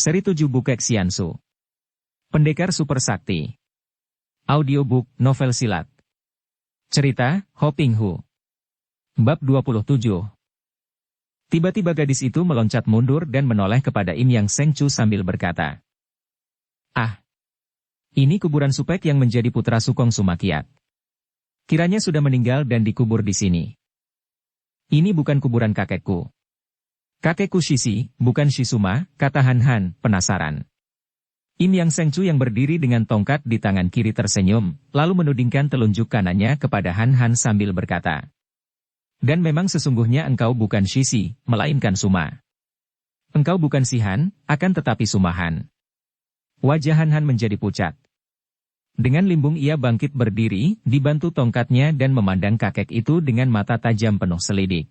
Seri 7 Bukek Xiansu. Pendekar Super Sakti. Audiobook, novel silat. Cerita, Ho Ping Hu. Bab 27. Tiba-tiba gadis itu meloncat mundur dan menoleh kepada Im Yang Sengcu sambil berkata, "Ah, ini kuburan Supek yang menjadi putra Sukong Sumakiat. Kiranya sudah meninggal dan dikubur di sini. Ini bukan kuburan kakekku. Kakekku Shisi, bukan Shisuma," kata Han Han, penasaran. Im Yang Sengcu yang berdiri dengan tongkat di tangan kiri tersenyum, lalu menudingkan telunjuk kanannya kepada Han Han sambil berkata, "Dan memang sesungguhnya engkau bukan Shisi, melainkan Suma. Engkau bukan si Han, akan tetapi Sumahan." Wajah Han Han menjadi pucat. Dengan limbung ia bangkit berdiri, dibantu tongkatnya dan memandang kakek itu dengan mata tajam penuh selidik.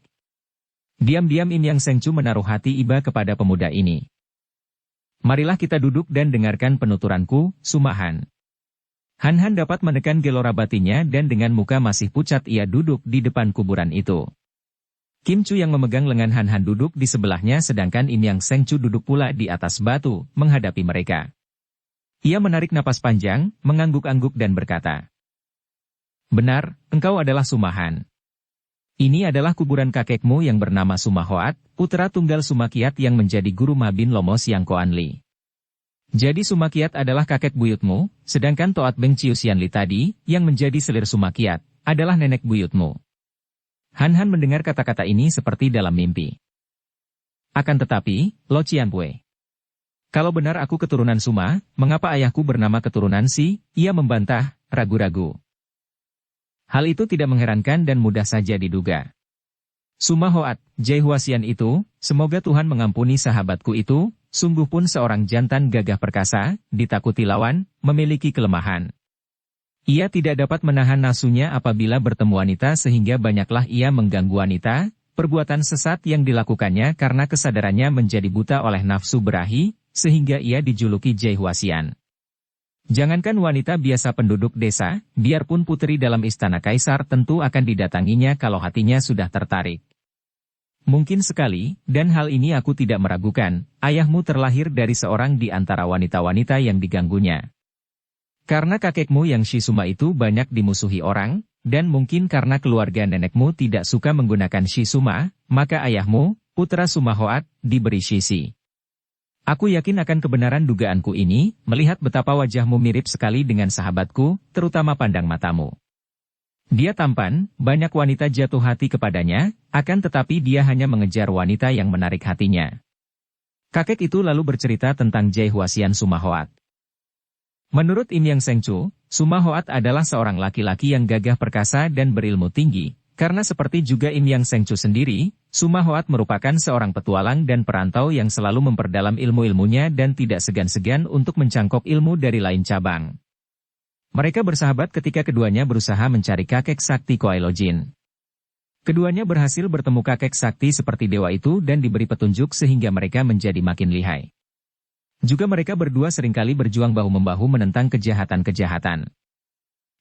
Diam-diam Im Yang Sengcu menaruh hati iba kepada pemuda ini. "Marilah kita duduk dan dengarkan penuturanku, Sumahan." Han Han dapat menekan gelora batinnya dan dengan muka masih pucat ia duduk di depan kuburan itu. Kim Chu yang memegang lengan Han Han duduk di sebelahnya sedangkan Im Yang Sengcu duduk pula di atas batu, menghadapi mereka. Ia menarik napas panjang, mengangguk-angguk dan berkata, "Benar, engkau adalah Sumahan. Ini adalah kuburan kakekmu yang bernama Sumahoat, putra tunggal Sumakiat yang menjadi guru Mabin Lomo Siang Koanli. Jadi Sumakiat adalah kakek buyutmu, sedangkan Toat Beng Chiu Sianli tadi, yang menjadi selir Sumakiat, adalah nenek buyutmu." Han Han mendengar kata-kata ini seperti dalam mimpi. "Akan tetapi, Lo Cianpue, kalau benar aku keturunan Suma, mengapa ayahku bernama keturunan Si?" Ia membantah, ragu-ragu. Hal itu tidak mengherankan dan mudah saja diduga. Suma Hoat, Jai Huasian itu, semoga Tuhan mengampuni sahabatku itu, sungguh pun seorang jantan gagah perkasa, ditakuti lawan, memiliki kelemahan. Ia tidak dapat menahan nafsunya apabila bertemu wanita sehingga banyaklah ia mengganggu wanita, perbuatan sesat yang dilakukannya karena kesadarannya menjadi buta oleh nafsu berahi, sehingga ia dijuluki Jai Huasian. Jangankan wanita biasa penduduk desa, biarpun putri dalam istana kaisar tentu akan didatanginya kalau hatinya sudah tertarik. Mungkin sekali, dan hal ini aku tidak meragukan, ayahmu terlahir dari seorang di antara wanita-wanita yang diganggunya. Karena kakekmu yang Shisuma itu banyak dimusuhi orang, dan mungkin karena keluarga nenekmu tidak suka menggunakan Shisuma, maka ayahmu, putra Sumahoat, diberi Shisi. Aku yakin akan kebenaran dugaanku ini, melihat betapa wajahmu mirip sekali dengan sahabatku, terutama pandang matamu. Dia tampan, banyak wanita jatuh hati kepadanya, akan tetapi dia hanya mengejar wanita yang menarik hatinya." Kakek itu lalu bercerita tentang Jai Huasian Sumahoat. Menurut Im Yang Sengcu, Sumahoat adalah seorang laki-laki yang gagah perkasa dan berilmu tinggi. Karena seperti juga Im Yang Sengcu sendiri, Sumahoat merupakan seorang petualang dan perantau yang selalu memperdalam ilmu-ilmunya dan tidak segan-segan untuk mencangkok ilmu dari lain cabang. Mereka bersahabat ketika keduanya berusaha mencari kakek sakti Koailojin. Keduanya berhasil bertemu kakek sakti seperti dewa itu dan diberi petunjuk sehingga mereka menjadi makin lihai. Juga mereka berdua seringkali berjuang bahu-membahu menentang kejahatan-kejahatan.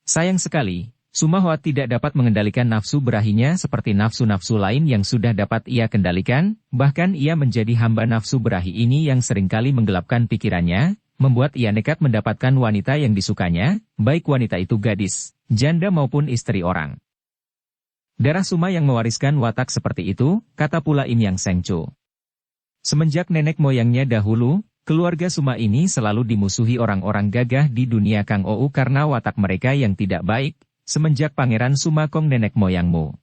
Sayang sekali, Sumahoat tidak dapat mengendalikan nafsu berahinya seperti nafsu-nafsu lain yang sudah dapat ia kendalikan, bahkan ia menjadi hamba nafsu berahi ini yang seringkali menggelapkan pikirannya, membuat ia nekat mendapatkan wanita yang disukanya, baik wanita itu gadis, janda maupun istri orang. Darah Suma yang mewariskan watak seperti itu, kata pula Im Yang Sengcu. Semenjak nenek moyangnya dahulu, keluarga Suma ini selalu dimusuhi orang-orang gagah di dunia Kang Ou karena watak mereka yang tidak baik, semenjak Pangeran Sumakong nenek moyangmu.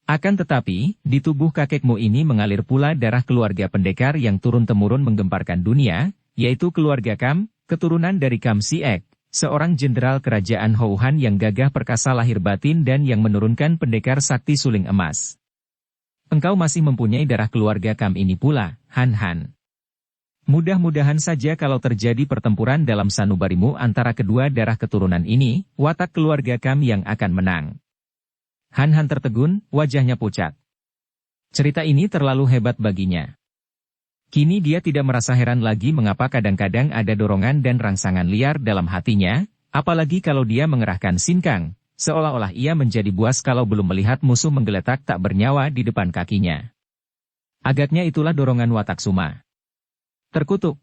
Akan tetapi, di tubuh kakekmu ini mengalir pula darah keluarga pendekar yang turun-temurun menggemparkan dunia, yaitu keluarga Kam, keturunan dari Kam Siek, seorang jenderal kerajaan Houhan yang gagah perkasa lahir batin dan yang menurunkan pendekar sakti suling emas. Engkau masih mempunyai darah keluarga Kam ini pula, Han Han. Mudah-mudahan saja kalau terjadi pertempuran dalam sanubarimu antara kedua darah keturunan ini, watak keluarga Kam yang akan menang. Han Han tertegun, wajahnya pucat. Cerita ini terlalu hebat baginya. Kini dia tidak merasa heran lagi mengapa kadang-kadang ada dorongan dan rangsangan liar dalam hatinya, apalagi kalau dia mengerahkan sinkang, seolah-olah ia menjadi buas kalau belum melihat musuh menggeletak tak bernyawa di depan kakinya. Agaknya itulah dorongan watak Suma. Terkutuk,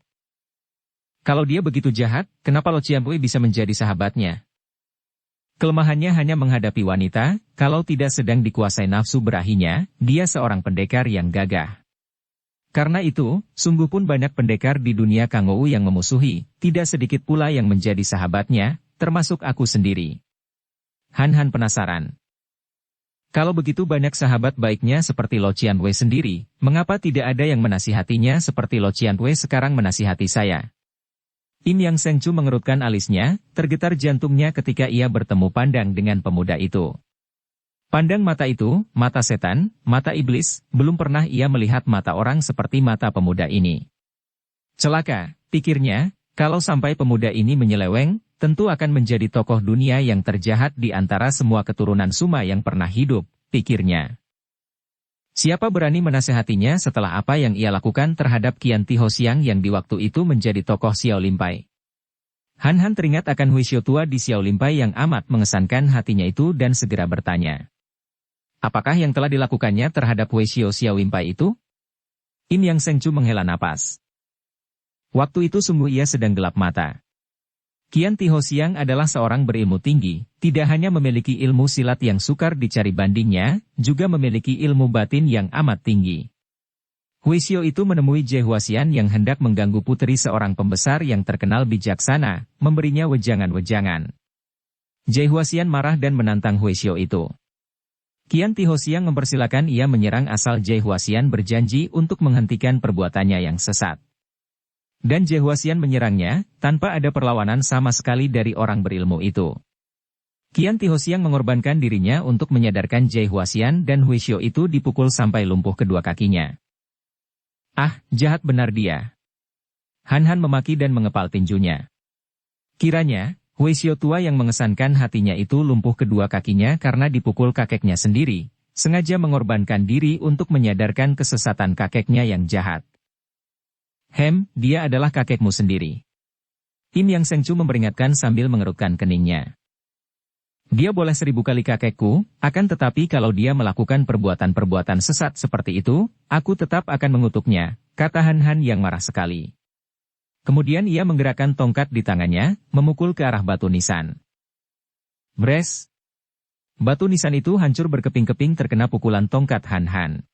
Kalau dia begitu jahat, kenapa Lo Qianwei bisa menjadi sahabatnya? Kelemahannya hanya menghadapi wanita, kalau tidak sedang dikuasai nafsu berahinya, dia seorang pendekar yang gagah. Karena itu, sungguh pun banyak pendekar di dunia Kangou yang memusuhi, tidak sedikit pula yang menjadi sahabatnya, termasuk aku sendiri. Han penasaran. Kalau begitu banyak sahabat baiknya seperti Lo Qianwei sendiri, mengapa tidak ada yang menasihatinya seperti Lo Qianwei sekarang menasihati saya? Im Yang Sengcu mengerutkan alisnya, tergetar jantungnya ketika ia bertemu pandang dengan pemuda itu. Pandang mata itu, mata setan, mata iblis, belum pernah ia melihat mata orang seperti mata pemuda ini. Celaka, pikirnya, kalau sampai pemuda ini menyeleweng, tentu akan menjadi tokoh dunia yang terjahat di antara semua keturunan Suma yang pernah hidup, pikirnya. Siapa berani menasehatinya setelah apa yang ia lakukan terhadap Qian Ti Hosiang yang di waktu itu menjadi tokoh Xiao Limpai? Han teringat akan Hui Tua di Xiao Limpai yang amat mengesankan hatinya itu dan segera bertanya. Apakah yang telah dilakukannya terhadap Hui Xiao Limpai itu? Im Yang Sengcu menghela napas. Waktu itu sungguh ia sedang gelap mata. Qian Ti Hosiang adalah seorang berilmu tinggi, tidak hanya memiliki ilmu silat yang sukar dicari bandingnya, juga memiliki ilmu batin yang amat tinggi. Hui Xiao itu menemui Jie Huasian yang hendak mengganggu putri seorang pembesar yang terkenal bijaksana, memberinya wejangan-wejangan. Jie Huasian marah dan menantang Hui Xiao itu. Qian Ti Hosiang mempersilakan ia menyerang asal Jie Huasian berjanji untuk menghentikan perbuatannya yang sesat. Dan Jie Huasian menyerangnya, tanpa ada perlawanan sama sekali dari orang berilmu itu. Qian Ti Hosiang mengorbankan dirinya untuk menyadarkan Jie Huasian dan Hui Xiao itu dipukul sampai lumpuh kedua kakinya. Ah, jahat benar dia. Han memaki dan mengepal tinjunya. Kiranya, Hui Xiao tua yang mengesankan hatinya itu lumpuh kedua kakinya karena dipukul kakeknya sendiri, sengaja mengorbankan diri untuk menyadarkan kesesatan kakeknya yang jahat. Dia adalah kakekmu sendiri. Im Yang Sengcu memperingatkan sambil mengerutkan keningnya. Dia boleh 1000 kali kakekku, akan tetapi kalau dia melakukan perbuatan-perbuatan sesat seperti itu, aku tetap akan mengutuknya, kata Han yang marah sekali. Kemudian ia menggerakkan tongkat di tangannya, memukul ke arah batu nisan. Bres! Batu nisan itu hancur berkeping-keping terkena pukulan tongkat Han.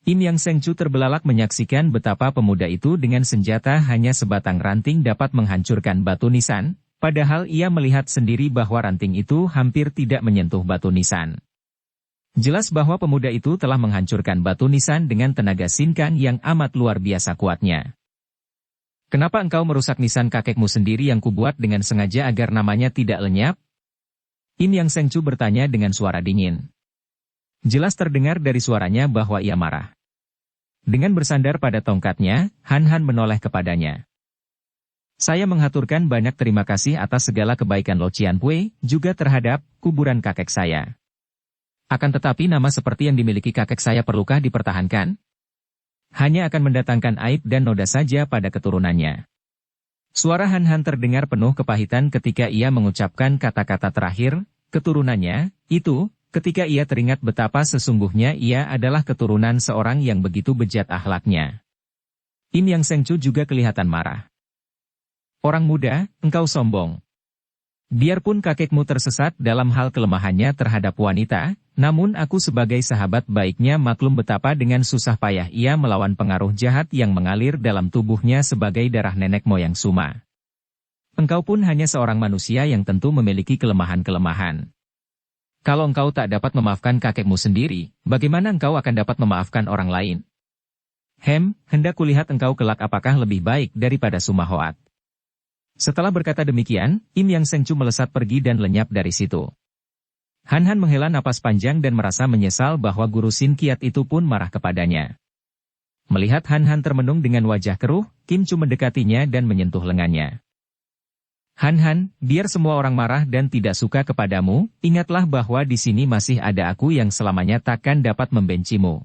Im Yang Sengcu terbelalak menyaksikan betapa pemuda itu dengan senjata hanya sebatang ranting dapat menghancurkan batu nisan, padahal ia melihat sendiri bahwa ranting itu hampir tidak menyentuh batu nisan. Jelas bahwa pemuda itu telah menghancurkan batu nisan dengan tenaga sinkang yang amat luar biasa kuatnya. Kenapa engkau merusak nisan kakekmu sendiri yang kubuat dengan sengaja agar namanya tidak lenyap? Im Yang Sengcu bertanya dengan suara dingin. Jelas terdengar dari suaranya bahwa ia marah. Dengan bersandar pada tongkatnya, Han menoleh kepadanya. Saya menghaturkan banyak terima kasih atas segala kebaikan Lo Qianwei, juga terhadap kuburan kakek saya. Akan tetapi nama seperti yang dimiliki kakek saya perlukah dipertahankan? Hanya akan mendatangkan aib dan noda saja pada keturunannya. Suara Han terdengar penuh kepahitan ketika ia mengucapkan kata-kata terakhir, keturunannya, itu, ketika ia teringat betapa sesungguhnya ia adalah keturunan seorang yang begitu bejat akhlaknya. Im Yang Sengcu juga kelihatan marah. Orang muda, engkau sombong. Biarpun kakekmu tersesat dalam hal kelemahannya terhadap wanita, namun aku sebagai sahabat baiknya maklum betapa dengan susah payah ia melawan pengaruh jahat yang mengalir dalam tubuhnya sebagai darah nenek moyang Suma. Engkau pun hanya seorang manusia yang tentu memiliki kelemahan-kelemahan. Kalau engkau tak dapat memaafkan kakekmu sendiri, bagaimana engkau akan dapat memaafkan orang lain? Hendak kulihat engkau kelak apakah lebih baik daripada Suma Hoat. Setelah berkata demikian, Im Yang Sengcu melesat pergi dan lenyap dari situ. Han menghela napas panjang dan merasa menyesal bahwa guru Sin Kiat itu pun marah kepadanya. Melihat Han termenung dengan wajah keruh, Kim Chu mendekatinya dan menyentuh lengannya. Han, biar semua orang marah dan tidak suka kepadamu, ingatlah bahwa di sini masih ada aku yang selamanya takkan dapat membencimu.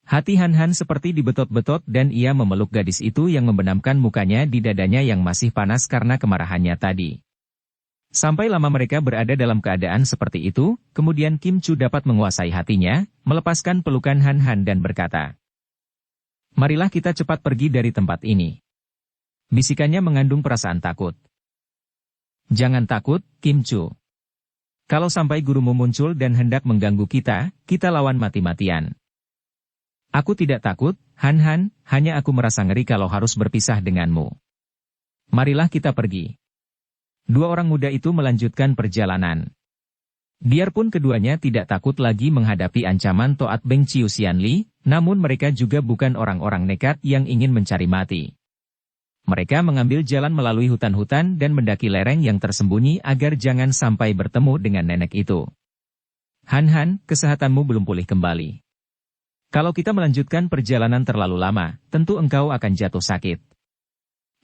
Hati Han seperti dibetot-betot dan ia memeluk gadis itu yang membenamkan mukanya di dadanya yang masih panas karena kemarahannya tadi. Sampai lama mereka berada dalam keadaan seperti itu, kemudian Kim Chu dapat menguasai hatinya, melepaskan pelukan Han dan berkata, "Marilah kita cepat pergi dari tempat ini." Bisikannya mengandung perasaan takut. Jangan takut, Kim Chu. Kalau sampai gurumu muncul dan hendak mengganggu kita, kita lawan mati-matian. Aku tidak takut, Han Han, hanya aku merasa ngeri kalau harus berpisah denganmu. Marilah kita pergi. Dua orang muda itu melanjutkan perjalanan. Biarpun keduanya tidak takut lagi menghadapi ancaman Toat Beng Chiu Xianli, namun mereka juga bukan orang-orang nekat yang ingin mencari mati. Mereka mengambil jalan melalui hutan-hutan dan mendaki lereng yang tersembunyi agar jangan sampai bertemu dengan nenek itu. Han Han, kesehatanmu belum pulih kembali. Kalau kita melanjutkan perjalanan terlalu lama, tentu engkau akan jatuh sakit.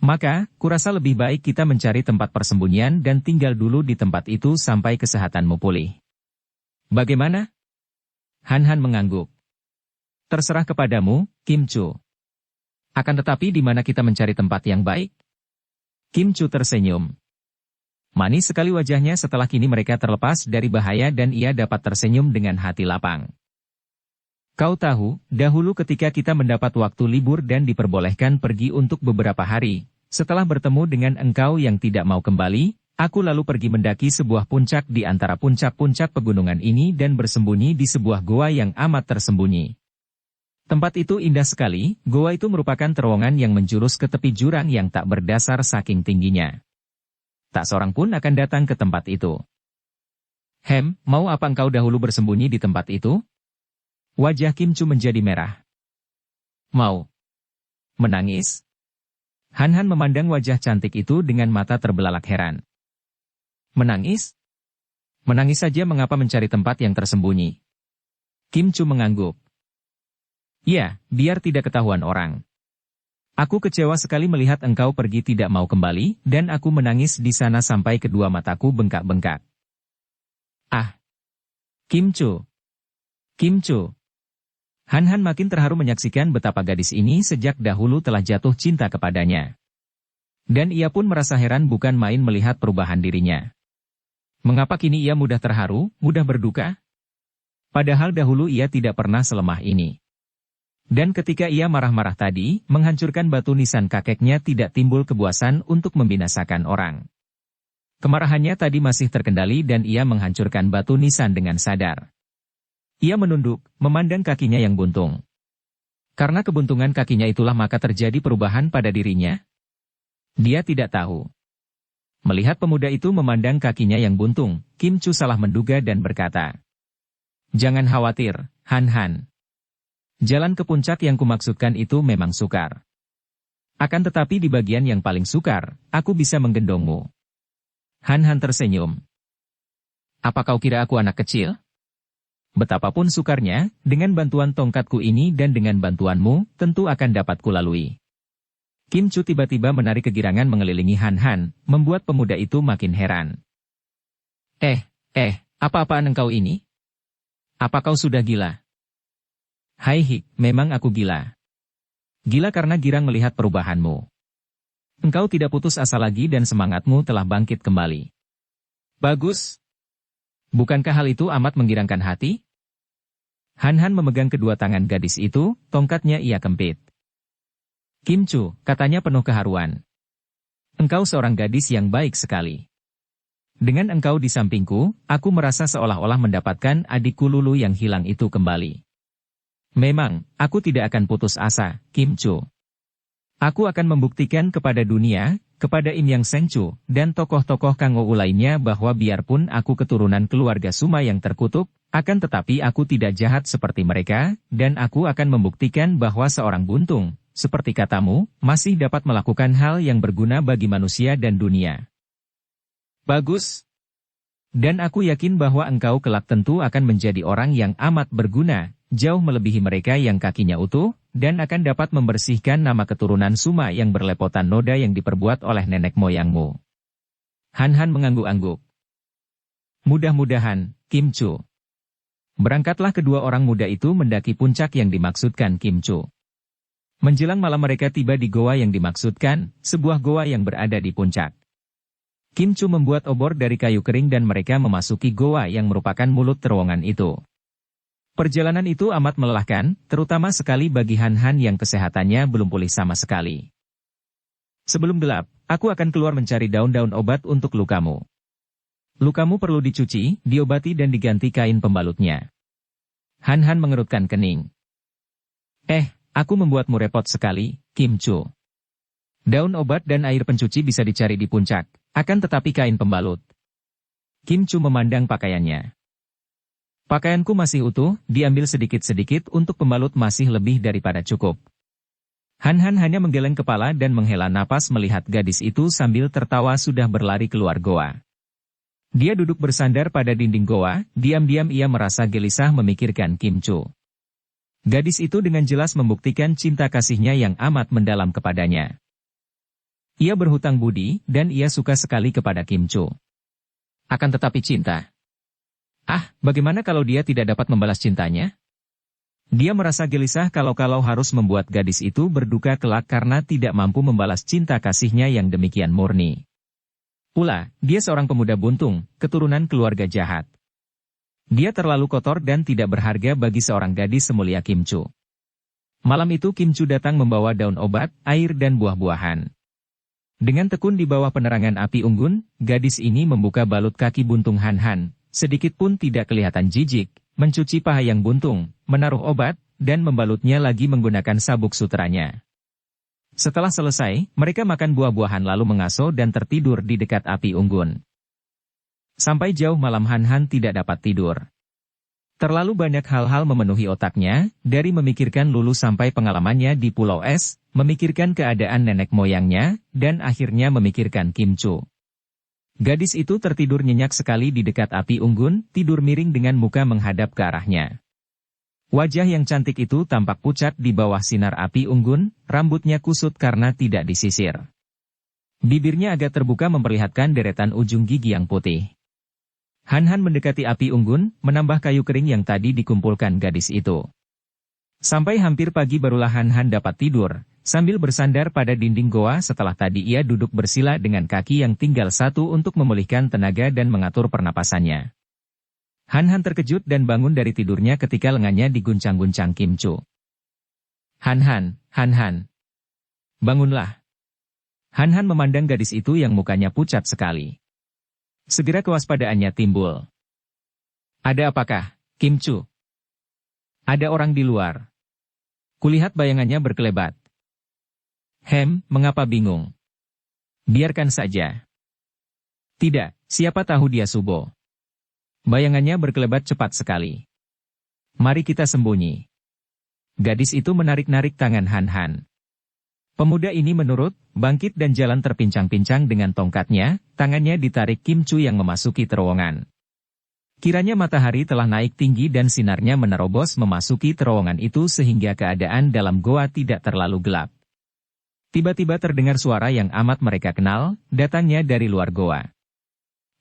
Maka, kurasa lebih baik kita mencari tempat persembunyian dan tinggal dulu di tempat itu sampai kesehatanmu pulih. Bagaimana? Han Han mengangguk. Terserah kepadamu, Kim Chu. Akan tetapi di mana kita mencari tempat yang baik? Kim Chu tersenyum. Manis sekali wajahnya setelah kini mereka terlepas dari bahaya dan ia dapat tersenyum dengan hati lapang. Kau tahu, dahulu ketika kita mendapat waktu libur dan diperbolehkan pergi untuk beberapa hari, setelah bertemu dengan engkau yang tidak mau kembali, aku lalu pergi mendaki sebuah puncak di antara puncak-puncak pegunungan ini dan bersembunyi di sebuah goa yang amat tersembunyi. Tempat itu indah sekali, goa itu merupakan terowongan yang menjurus ke tepi jurang yang tak berdasar saking tingginya. Tak seorang pun akan datang ke tempat itu. Mau apa engkau dahulu bersembunyi di tempat itu? Wajah Kim Chu menjadi merah. Mau menangis? Han Han memandang wajah cantik itu dengan mata terbelalak heran. Menangis? Menangis saja mengapa mencari tempat yang tersembunyi? Kim Chu mengangguk. Ya, biar tidak ketahuan orang. Aku kecewa sekali melihat engkau pergi tidak mau kembali, dan aku menangis di sana sampai kedua mataku bengkak-bengkak. Ah! Kim Chu! Kim Chu! Han Han makin terharu menyaksikan betapa gadis ini sejak dahulu telah jatuh cinta kepadanya. Dan ia pun merasa heran bukan main melihat perubahan dirinya. Mengapa kini ia mudah terharu, mudah berduka? Padahal dahulu ia tidak pernah selemah ini. Dan ketika ia marah-marah tadi, menghancurkan batu nisan kakeknya tidak timbul kepuasan untuk membinasakan orang. Kemarahannya tadi masih terkendali dan ia menghancurkan batu nisan dengan sadar. Ia menunduk, memandang kakinya yang buntung. Karena kebuntungan kakinya itulah maka terjadi perubahan pada dirinya. Dia tidak tahu. Melihat pemuda itu memandang kakinya yang buntung, Kim Chu salah menduga dan berkata, "Jangan khawatir, Han Han. Jalan ke puncak yang kumaksudkan itu memang sukar. Akan tetapi di bagian yang paling sukar, aku bisa menggendongmu." Han Han tersenyum. "Apa kau kira aku anak kecil? Betapapun sukarnya, dengan bantuan tongkatku ini dan dengan bantuanmu, tentu akan dapat kulalui." Kim Chu tiba-tiba menarik kegirangan mengelilingi Han Han, membuat pemuda itu makin heran. Apa-apaan engkau ini? Apa kau sudah gila? Hai Hik, memang aku gila. Gila karena girang melihat perubahanmu. Engkau tidak putus asa lagi dan semangatmu telah bangkit kembali. Bagus. Bukankah hal itu amat menggirangkan hati? Han Han memegang kedua tangan gadis itu, tongkatnya ia kempit. Kim Chu, katanya penuh keharuan. Engkau seorang gadis yang baik sekali. Dengan engkau di sampingku, aku merasa seolah-olah mendapatkan adikku Lulu yang hilang itu kembali. Memang, aku tidak akan putus asa, Kim Chu. Aku akan membuktikan kepada dunia, kepada Im Yang Seng Chu, dan tokoh-tokoh Kang Ou lainnya bahwa biarpun aku keturunan keluarga Suma yang terkutuk, akan tetapi aku tidak jahat seperti mereka, dan aku akan membuktikan bahwa seorang buntung, seperti katamu, masih dapat melakukan hal yang berguna bagi manusia dan dunia. Bagus. Dan aku yakin bahwa engkau kelak tentu akan menjadi orang yang amat berguna, jauh melebihi mereka yang kakinya utuh, dan akan dapat membersihkan nama keturunan Suma yang berlepotan noda yang diperbuat oleh nenek moyangmu. Han Han mengangguk-angguk. Mudah-mudahan, Kim Chu. Berangkatlah kedua orang muda itu mendaki puncak yang dimaksudkan Kim Chu. Menjelang malam mereka tiba di goa yang dimaksudkan, sebuah goa yang berada di puncak. Kim Chu membuat obor dari kayu kering dan mereka memasuki goa yang merupakan mulut terowongan itu. Perjalanan itu amat melelahkan, terutama sekali bagi Han Han yang kesehatannya belum pulih sama sekali. Sebelum gelap, aku akan keluar mencari daun-daun obat untuk lukamu. Lukamu perlu dicuci, diobati dan diganti kain pembalutnya. Han Han mengerutkan kening. Aku membuatmu repot sekali, Kim Chu. Daun obat dan air pencuci bisa dicari di puncak, akan tetapi kain pembalut. Kim Chu memandang pakaiannya. Pakaianku masih utuh, diambil sedikit-sedikit untuk pembalut masih lebih daripada cukup. Han Han hanya menggeleng kepala dan menghela napas melihat gadis itu sambil tertawa sudah berlari keluar goa. Dia duduk bersandar pada dinding goa, diam-diam ia merasa gelisah memikirkan Kim Chu. Gadis itu dengan jelas membuktikan cinta kasihnya yang amat mendalam kepadanya. Ia berhutang budi, dan ia suka sekali kepada Kim Chu. Akan tetapi cinta. Bagaimana kalau dia tidak dapat membalas cintanya? Dia merasa gelisah kalau harus membuat gadis itu berduka kelak karena tidak mampu membalas cinta kasihnya yang demikian murni. Pula, dia seorang pemuda buntung, keturunan keluarga jahat. Dia terlalu kotor dan tidak berharga bagi seorang gadis semulia Kim Chu. Malam itu Kim Chu datang membawa daun obat, air dan buah-buahan. Dengan tekun di bawah penerangan api unggun, gadis ini membuka balut kaki buntung Han Han, sedikit pun tidak kelihatan jijik, mencuci paha yang buntung, menaruh obat, dan membalutnya lagi menggunakan sabuk sutranya. Setelah selesai, mereka makan buah-buahan lalu mengasuh dan tertidur di dekat api unggun. Sampai jauh malam Han Han tidak dapat tidur. Terlalu banyak hal-hal memenuhi otaknya, dari memikirkan Lulu sampai pengalamannya di Pulau Es, memikirkan keadaan nenek moyangnya, dan akhirnya memikirkan Kim Chu. Gadis itu tertidur nyenyak sekali di dekat api unggun, tidur miring dengan muka menghadap ke arahnya. Wajah yang cantik itu tampak pucat di bawah sinar api unggun, rambutnya kusut karena tidak disisir. Bibirnya agak terbuka memperlihatkan deretan ujung gigi yang putih. Han Han mendekati api unggun, menambah kayu kering yang tadi dikumpulkan gadis itu. Sampai hampir pagi barulah Han Han dapat tidur, sambil bersandar pada dinding goa setelah tadi ia duduk bersila dengan kaki yang tinggal satu untuk memulihkan tenaga dan mengatur pernapasannya. Han Han terkejut dan bangun dari tidurnya ketika lengannya diguncang-guncang Kim Chu. Han Han. Bangunlah. Han Han memandang gadis itu yang mukanya pucat sekali. Segera kewaspadaannya timbul. Ada apakah, Kim Chu? Ada orang di luar. Kulihat bayangannya berkelebat. Mengapa bingung? Biarkan saja. Tidak, siapa tahu dia Subo. Bayangannya berkelebat cepat sekali. Mari kita sembunyi. Gadis itu menarik-narik tangan Han Han. Pemuda ini menurut, bangkit dan jalan terpincang-pincang dengan tongkatnya, tangannya ditarik Kim Chu yang memasuki terowongan. Kiranya matahari telah naik tinggi dan sinarnya menerobos memasuki terowongan itu sehingga keadaan dalam goa tidak terlalu gelap. Tiba-tiba terdengar suara yang amat mereka kenal, datangnya dari luar goa.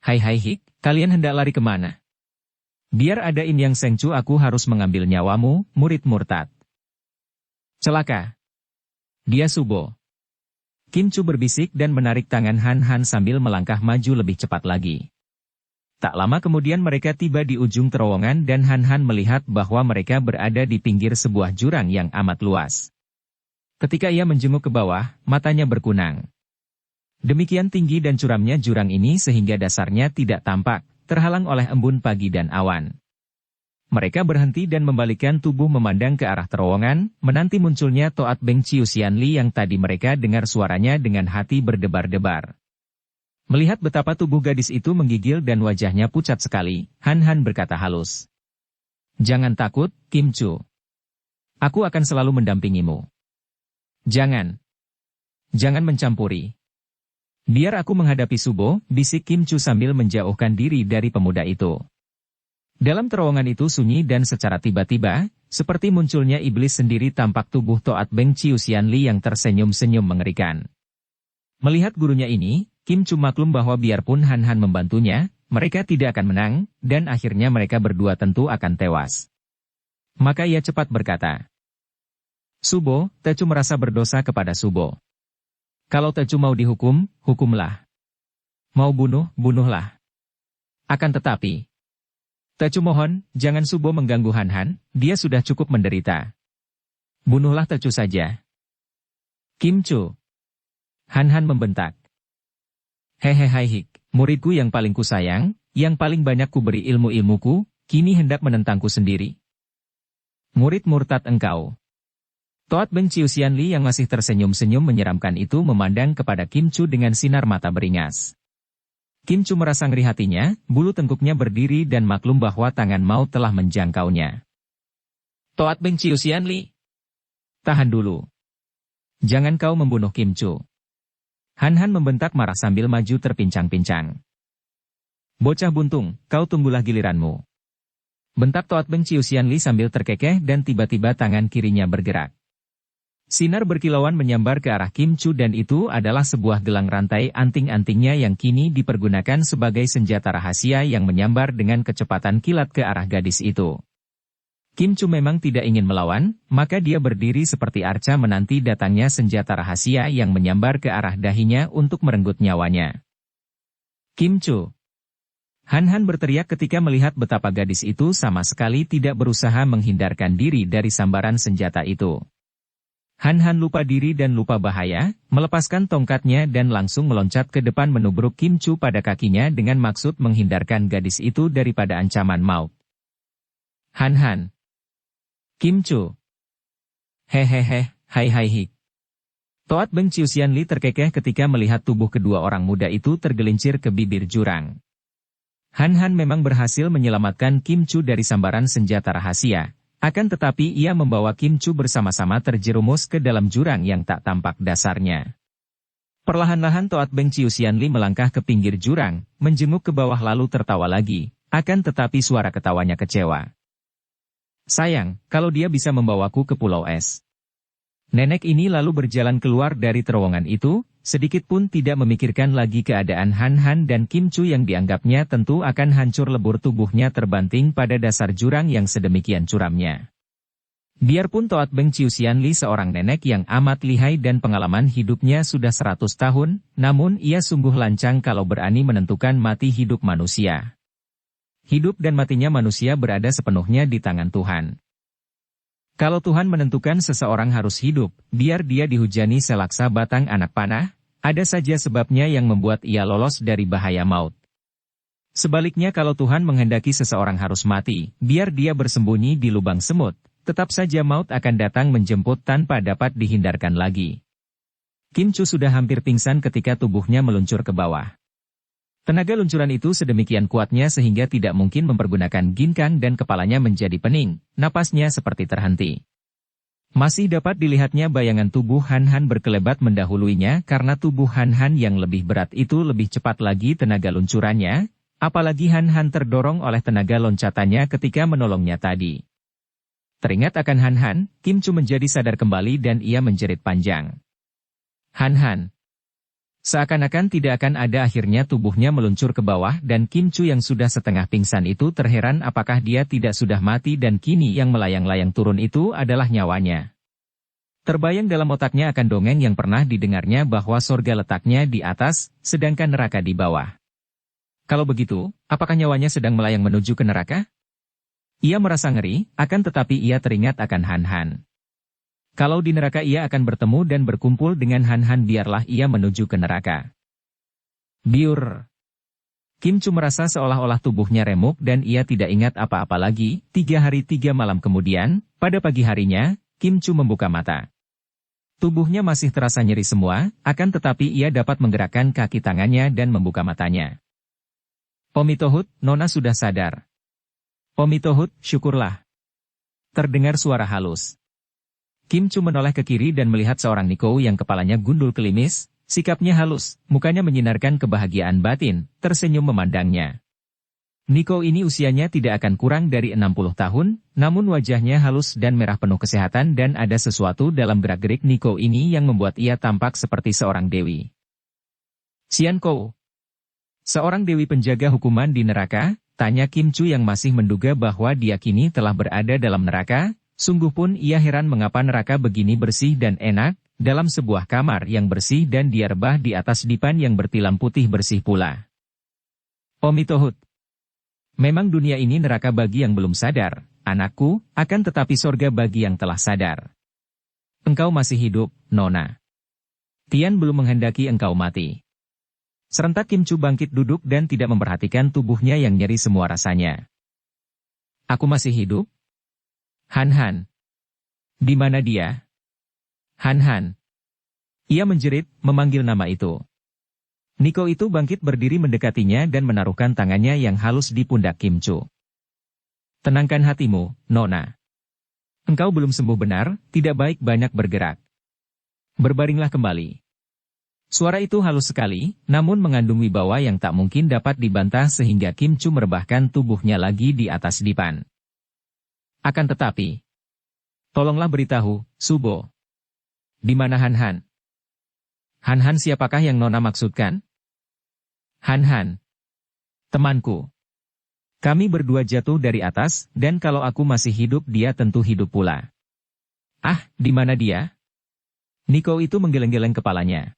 Hai Hik, kalian hendak lari kemana? Biar ada In Yang Seng Chu aku harus mengambil nyawamu, murid murtad. Celaka. Dia Subo. Kim Chu berbisik dan menarik tangan Han Han sambil melangkah maju lebih cepat lagi. Tak lama kemudian mereka tiba di ujung terowongan dan Han Han melihat bahwa mereka berada di pinggir sebuah jurang yang amat luas. Ketika ia menjenguk ke bawah, matanya berkunang. Demikian tinggi dan curamnya jurang ini sehingga dasarnya tidak tampak, terhalang oleh embun pagi dan awan. Mereka berhenti dan membalikkan tubuh memandang ke arah terowongan, menanti munculnya Toat Beng Chiu Xianli yang tadi mereka dengar suaranya dengan hati berdebar-debar. Melihat betapa tubuh gadis itu menggigil dan wajahnya pucat sekali, Han Han berkata halus. Jangan takut, Kim Chu. Aku akan selalu mendampingimu. Jangan mencampuri. Biar aku menghadapi Subo, bisik Kim Chu sambil menjauhkan diri dari pemuda itu. Dalam terowongan itu sunyi dan secara tiba-tiba, seperti munculnya iblis sendiri tampak tubuh Toat Beng Chiu Xianli yang tersenyum-senyum mengerikan. Melihat gurunya ini, Kim Chu maklum bahwa biarpun Han Han membantunya, mereka tidak akan menang, dan akhirnya mereka berdua tentu akan tewas. Maka ia cepat berkata, Subo, Tecu merasa berdosa kepada Subo. Kalau Tecu mau dihukum, hukumlah. Mau bunuh, bunuhlah. Akan tetapi, Tecu mohon, jangan Subo mengganggu Han Han, dia sudah cukup menderita. Bunuhlah Tecu saja. Kim Chu. Han Han membentak. Hehehe hik, muridku yang paling kusayang, yang paling banyak kuberi ilmu-ilmuku, kini hendak menentangku sendiri. Murid murtad engkau. Toat Beng Ciusianli yang masih tersenyum-senyum menyeramkan itu memandang kepada Kim Chu dengan sinar mata beringas. Kim Chu merasa ngeri hatinya, bulu tengkuknya berdiri dan maklum bahwa tangan maut telah menjangkaunya. Toat Beng Ciusianli. Tahan dulu. Jangan kau membunuh Kim Chu. Han Han membentak marah sambil maju terpincang-pincang. Bocah buntung, kau tunggulah giliranmu. Bentak Toat Beng Ciusianli sambil terkekeh dan tiba-tiba tangan kirinya bergerak. Sinar berkilauan menyambar ke arah Kim Chu dan itu adalah sebuah gelang rantai anting-antingnya yang kini dipergunakan sebagai senjata rahasia yang menyambar dengan kecepatan kilat ke arah gadis itu. Kim Chu memang tidak ingin melawan, maka dia berdiri seperti arca menanti datangnya senjata rahasia yang menyambar ke arah dahinya untuk merenggut nyawanya. Kim Chu. Han Han berteriak ketika melihat betapa gadis itu sama sekali tidak berusaha menghindarkan diri dari sambaran senjata itu. Han Han lupa diri dan lupa bahaya, melepaskan tongkatnya dan langsung meloncat ke depan menubruk Kim Chu pada kakinya dengan maksud menghindarkan gadis itu daripada ancaman maut. Han Han. Kim Chu. Hehehe, hai hik. Toat Beng Ciusianli terkekeh ketika melihat tubuh kedua orang muda itu tergelincir ke bibir jurang. Han Han memang berhasil menyelamatkan Kim Chu dari sambaran senjata rahasia. Akan tetapi ia membawa Kim Chu bersama-sama terjerumus ke dalam jurang yang tak tampak dasarnya. Perlahan-lahan Toat Beng Ciusianli melangkah ke pinggir jurang, menjenguk ke bawah lalu tertawa lagi, akan tetapi suara ketawanya kecewa. Sayang, kalau dia bisa membawaku ke Pulau Es. Nenek ini lalu berjalan keluar dari terowongan itu, sedikit pun tidak memikirkan lagi keadaan Han Han dan Kim Chu yang dianggapnya tentu akan hancur lebur tubuhnya terbanting pada dasar jurang yang sedemikian curamnya. Biarpun Toat Beng Ciusianli seorang nenek yang amat lihai dan pengalaman hidupnya sudah 100 tahun, namun ia sungguh lancang kalau berani menentukan mati hidup manusia. Hidup dan matinya manusia berada sepenuhnya di tangan Tuhan. Kalau Tuhan menentukan seseorang harus hidup, biar dia dihujani selaksa batang anak panah, ada saja sebabnya yang membuat ia lolos dari bahaya maut. Sebaliknya kalau Tuhan menghendaki seseorang harus mati, biar dia bersembunyi di lubang semut, tetap saja maut akan datang menjemput tanpa dapat dihindarkan lagi. Kim Chu sudah hampir pingsan ketika tubuhnya meluncur ke bawah. Tenaga luncuran itu sedemikian kuatnya sehingga tidak mungkin mempergunakan ginkang dan kepalanya menjadi pening, napasnya seperti terhenti. Masih dapat dilihatnya bayangan tubuh Han Han berkelebat mendahuluinya karena tubuh Han Han yang lebih berat itu lebih cepat lagi tenaga luncurannya, apalagi Han Han terdorong oleh tenaga loncatannya ketika menolongnya tadi. Teringat akan Han Han, Kim Chu menjadi sadar kembali dan ia menjerit panjang. Han Han. Seakan-akan tidak akan ada akhirnya tubuhnya meluncur ke bawah dan Kim Chu yang sudah setengah pingsan itu terheran apakah dia tidak sudah mati dan kini yang melayang-layang turun itu adalah nyawanya. Terbayang dalam otaknya akan dongeng yang pernah didengarnya bahwa sorga letaknya di atas, sedangkan neraka di bawah. Kalau begitu, apakah nyawanya sedang melayang menuju ke neraka? Ia merasa ngeri, akan tetapi ia teringat akan Han Han. Kalau di neraka ia akan bertemu dan berkumpul dengan Han Han biarlah ia menuju ke neraka. Biur. Kim Chu merasa seolah-olah tubuhnya remuk dan ia tidak ingat apa-apa lagi. 3 hari 3 malam kemudian, pada pagi harinya, Kim Chu membuka mata. Tubuhnya masih terasa nyeri semua, akan tetapi ia dapat menggerakkan kaki tangannya dan membuka matanya. Pomitohut, Nona sudah sadar. Pomitohut, syukurlah. Terdengar suara halus. Kim Chu menoleh ke kiri dan melihat seorang Niko yang kepalanya gundul kelimis, sikapnya halus, mukanya menyinarkan kebahagiaan batin, tersenyum memandangnya. Niko ini usianya tidak akan kurang dari 60 tahun, namun wajahnya halus dan merah penuh kesehatan dan ada sesuatu dalam gerak-gerik Niko ini yang membuat ia tampak seperti seorang dewi. Xian Kou. Seorang dewi penjaga hukuman di neraka, tanya Kim Chu yang masih menduga bahwa dia kini telah berada dalam neraka. Sungguh pun ia heran mengapa neraka begini bersih dan enak, dalam sebuah kamar yang bersih dan dia rebah di atas dipan yang bertilam putih bersih pula. Pomitohut. Memang dunia ini neraka bagi yang belum sadar, anakku, akan tetapi sorga bagi yang telah sadar. Engkau masih hidup, Nona. Tian belum menghendaki engkau mati. Serentak Kim Chu bangkit duduk dan tidak memperhatikan tubuhnya yang nyeri semua rasanya. Aku masih hidup? Han Han. Di mana dia? Han Han. Ia menjerit, memanggil nama itu. Niko itu bangkit berdiri mendekatinya dan menaruhkan tangannya yang halus di pundak Kim Chu. Tenangkan hatimu, Nona. Engkau belum sembuh benar, tidak baik banyak bergerak. Berbaringlah kembali. Suara itu halus sekali, namun mengandung wibawa yang tak mungkin dapat dibantah sehingga Kim Chu merebahkan tubuhnya lagi di atas dipan. Akan tetapi, tolonglah beritahu, Subo. Di mana Han Han? Han Han siapakah yang Nona maksudkan? Han Han. Temanku. Kami berdua jatuh dari atas, dan kalau aku masih hidup dia tentu hidup pula. Ah, di mana dia? Niko itu menggeleng-geleng kepalanya.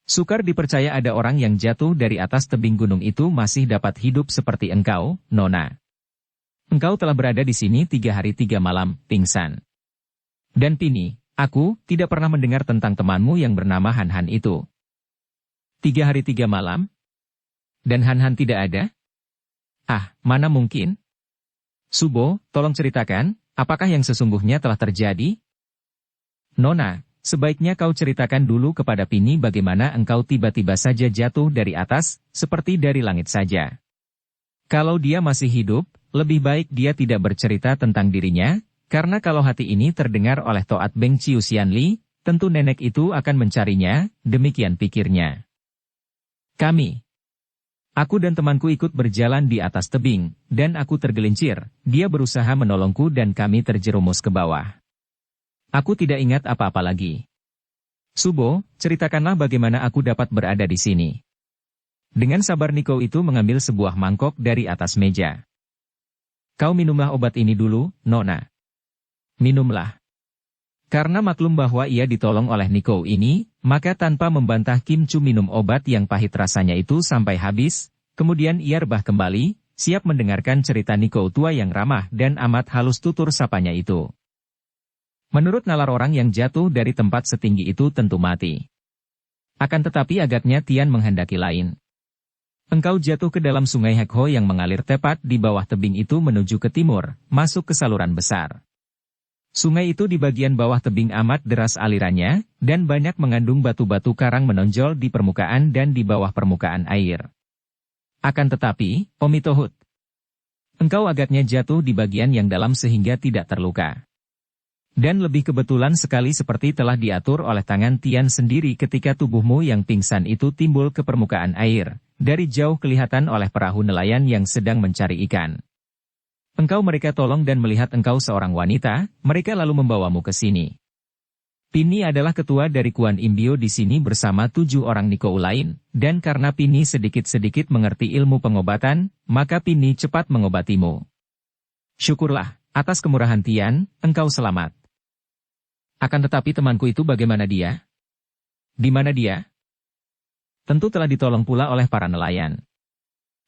Sukar dipercaya ada orang yang jatuh dari atas tebing gunung itu masih dapat hidup seperti engkau, Nona. Engkau telah berada di sini 3 hari 3 malam, pingsan. Dan Pini, aku tidak pernah mendengar tentang temanmu yang bernama Han Han itu. 3 hari 3 malam? Dan Han Han tidak ada? Ah, mana mungkin? Subo, tolong ceritakan, apakah yang sesungguhnya telah terjadi? Nona, sebaiknya kau ceritakan dulu kepada Pini bagaimana engkau tiba-tiba saja jatuh dari atas, seperti dari langit saja. Kalau dia masih hidup, lebih baik dia tidak bercerita tentang dirinya, karena kalau hati ini terdengar oleh Toat Beng Chiu Xianli, tentu nenek itu akan mencarinya, demikian pikirnya. Aku dan temanku ikut berjalan di atas tebing, dan aku tergelincir, dia berusaha menolongku dan kami terjerumus ke bawah. Aku tidak ingat apa-apa lagi. Subo, ceritakanlah bagaimana aku dapat berada di sini. Dengan sabar Niko itu mengambil sebuah mangkok dari atas meja. Kau minumlah obat ini dulu, Nona. Minumlah. Karena maklum bahwa ia ditolong oleh Niko ini, maka tanpa membantah Kim Chu minum obat yang pahit rasanya itu sampai habis, kemudian ia rebah kembali, siap mendengarkan cerita Niko tua yang ramah dan amat halus tutur sapanya itu. Menurut nalar orang yang jatuh dari tempat setinggi itu tentu mati. Akan tetapi agaknya Tian menghendaki lain. Engkau jatuh ke dalam sungai Hekho yang mengalir tepat di bawah tebing itu menuju ke timur, masuk ke saluran besar. Sungai itu di bagian bawah tebing amat deras alirannya, dan banyak mengandung batu-batu karang menonjol di permukaan dan di bawah permukaan air. Akan tetapi, Omitohut, engkau agaknya jatuh di bagian yang dalam sehingga tidak terluka. Dan lebih kebetulan sekali seperti telah diatur oleh tangan Tian sendiri ketika tubuhmu yang pingsan itu timbul ke permukaan air, dari jauh kelihatan oleh perahu nelayan yang sedang mencari ikan. Engkau mereka tolong dan melihat engkau seorang wanita, mereka lalu membawamu ke sini. Pini adalah ketua dari Kuan Imbio di sini bersama 7 orang Niko lain, dan karena Pini sedikit-sedikit mengerti ilmu pengobatan, maka Pini cepat mengobatimu. Syukurlah, atas kemurahan Tian, engkau selamat. Akan tetapi temanku itu bagaimana dia? Di mana dia? Tentu telah ditolong pula oleh para nelayan.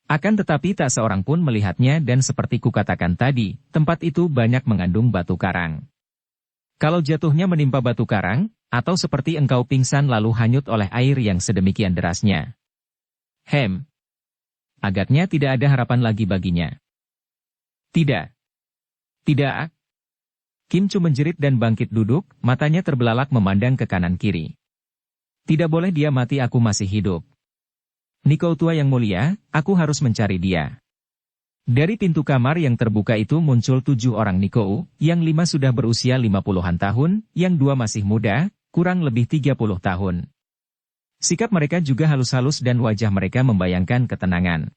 Akan tetapi tak seorang pun melihatnya dan seperti kukatakan tadi, tempat itu banyak mengandung batu karang. Kalau jatuhnya menimpa batu karang, atau seperti engkau pingsan lalu hanyut oleh air yang sedemikian derasnya. Agaknya tidak ada harapan lagi baginya. Tidak. Kim Chu menjerit dan bangkit duduk, matanya terbelalak memandang ke kanan kiri. Tidak boleh dia mati, aku masih hidup. Niko tua yang mulia, aku harus mencari dia. Dari pintu kamar yang terbuka itu muncul 7 orang Niko, yang 5 sudah berusia 50-an tahun, yang 2 masih muda, kurang lebih 30 tahun. Sikap mereka juga halus-halus dan wajah mereka membayangkan ketenangan.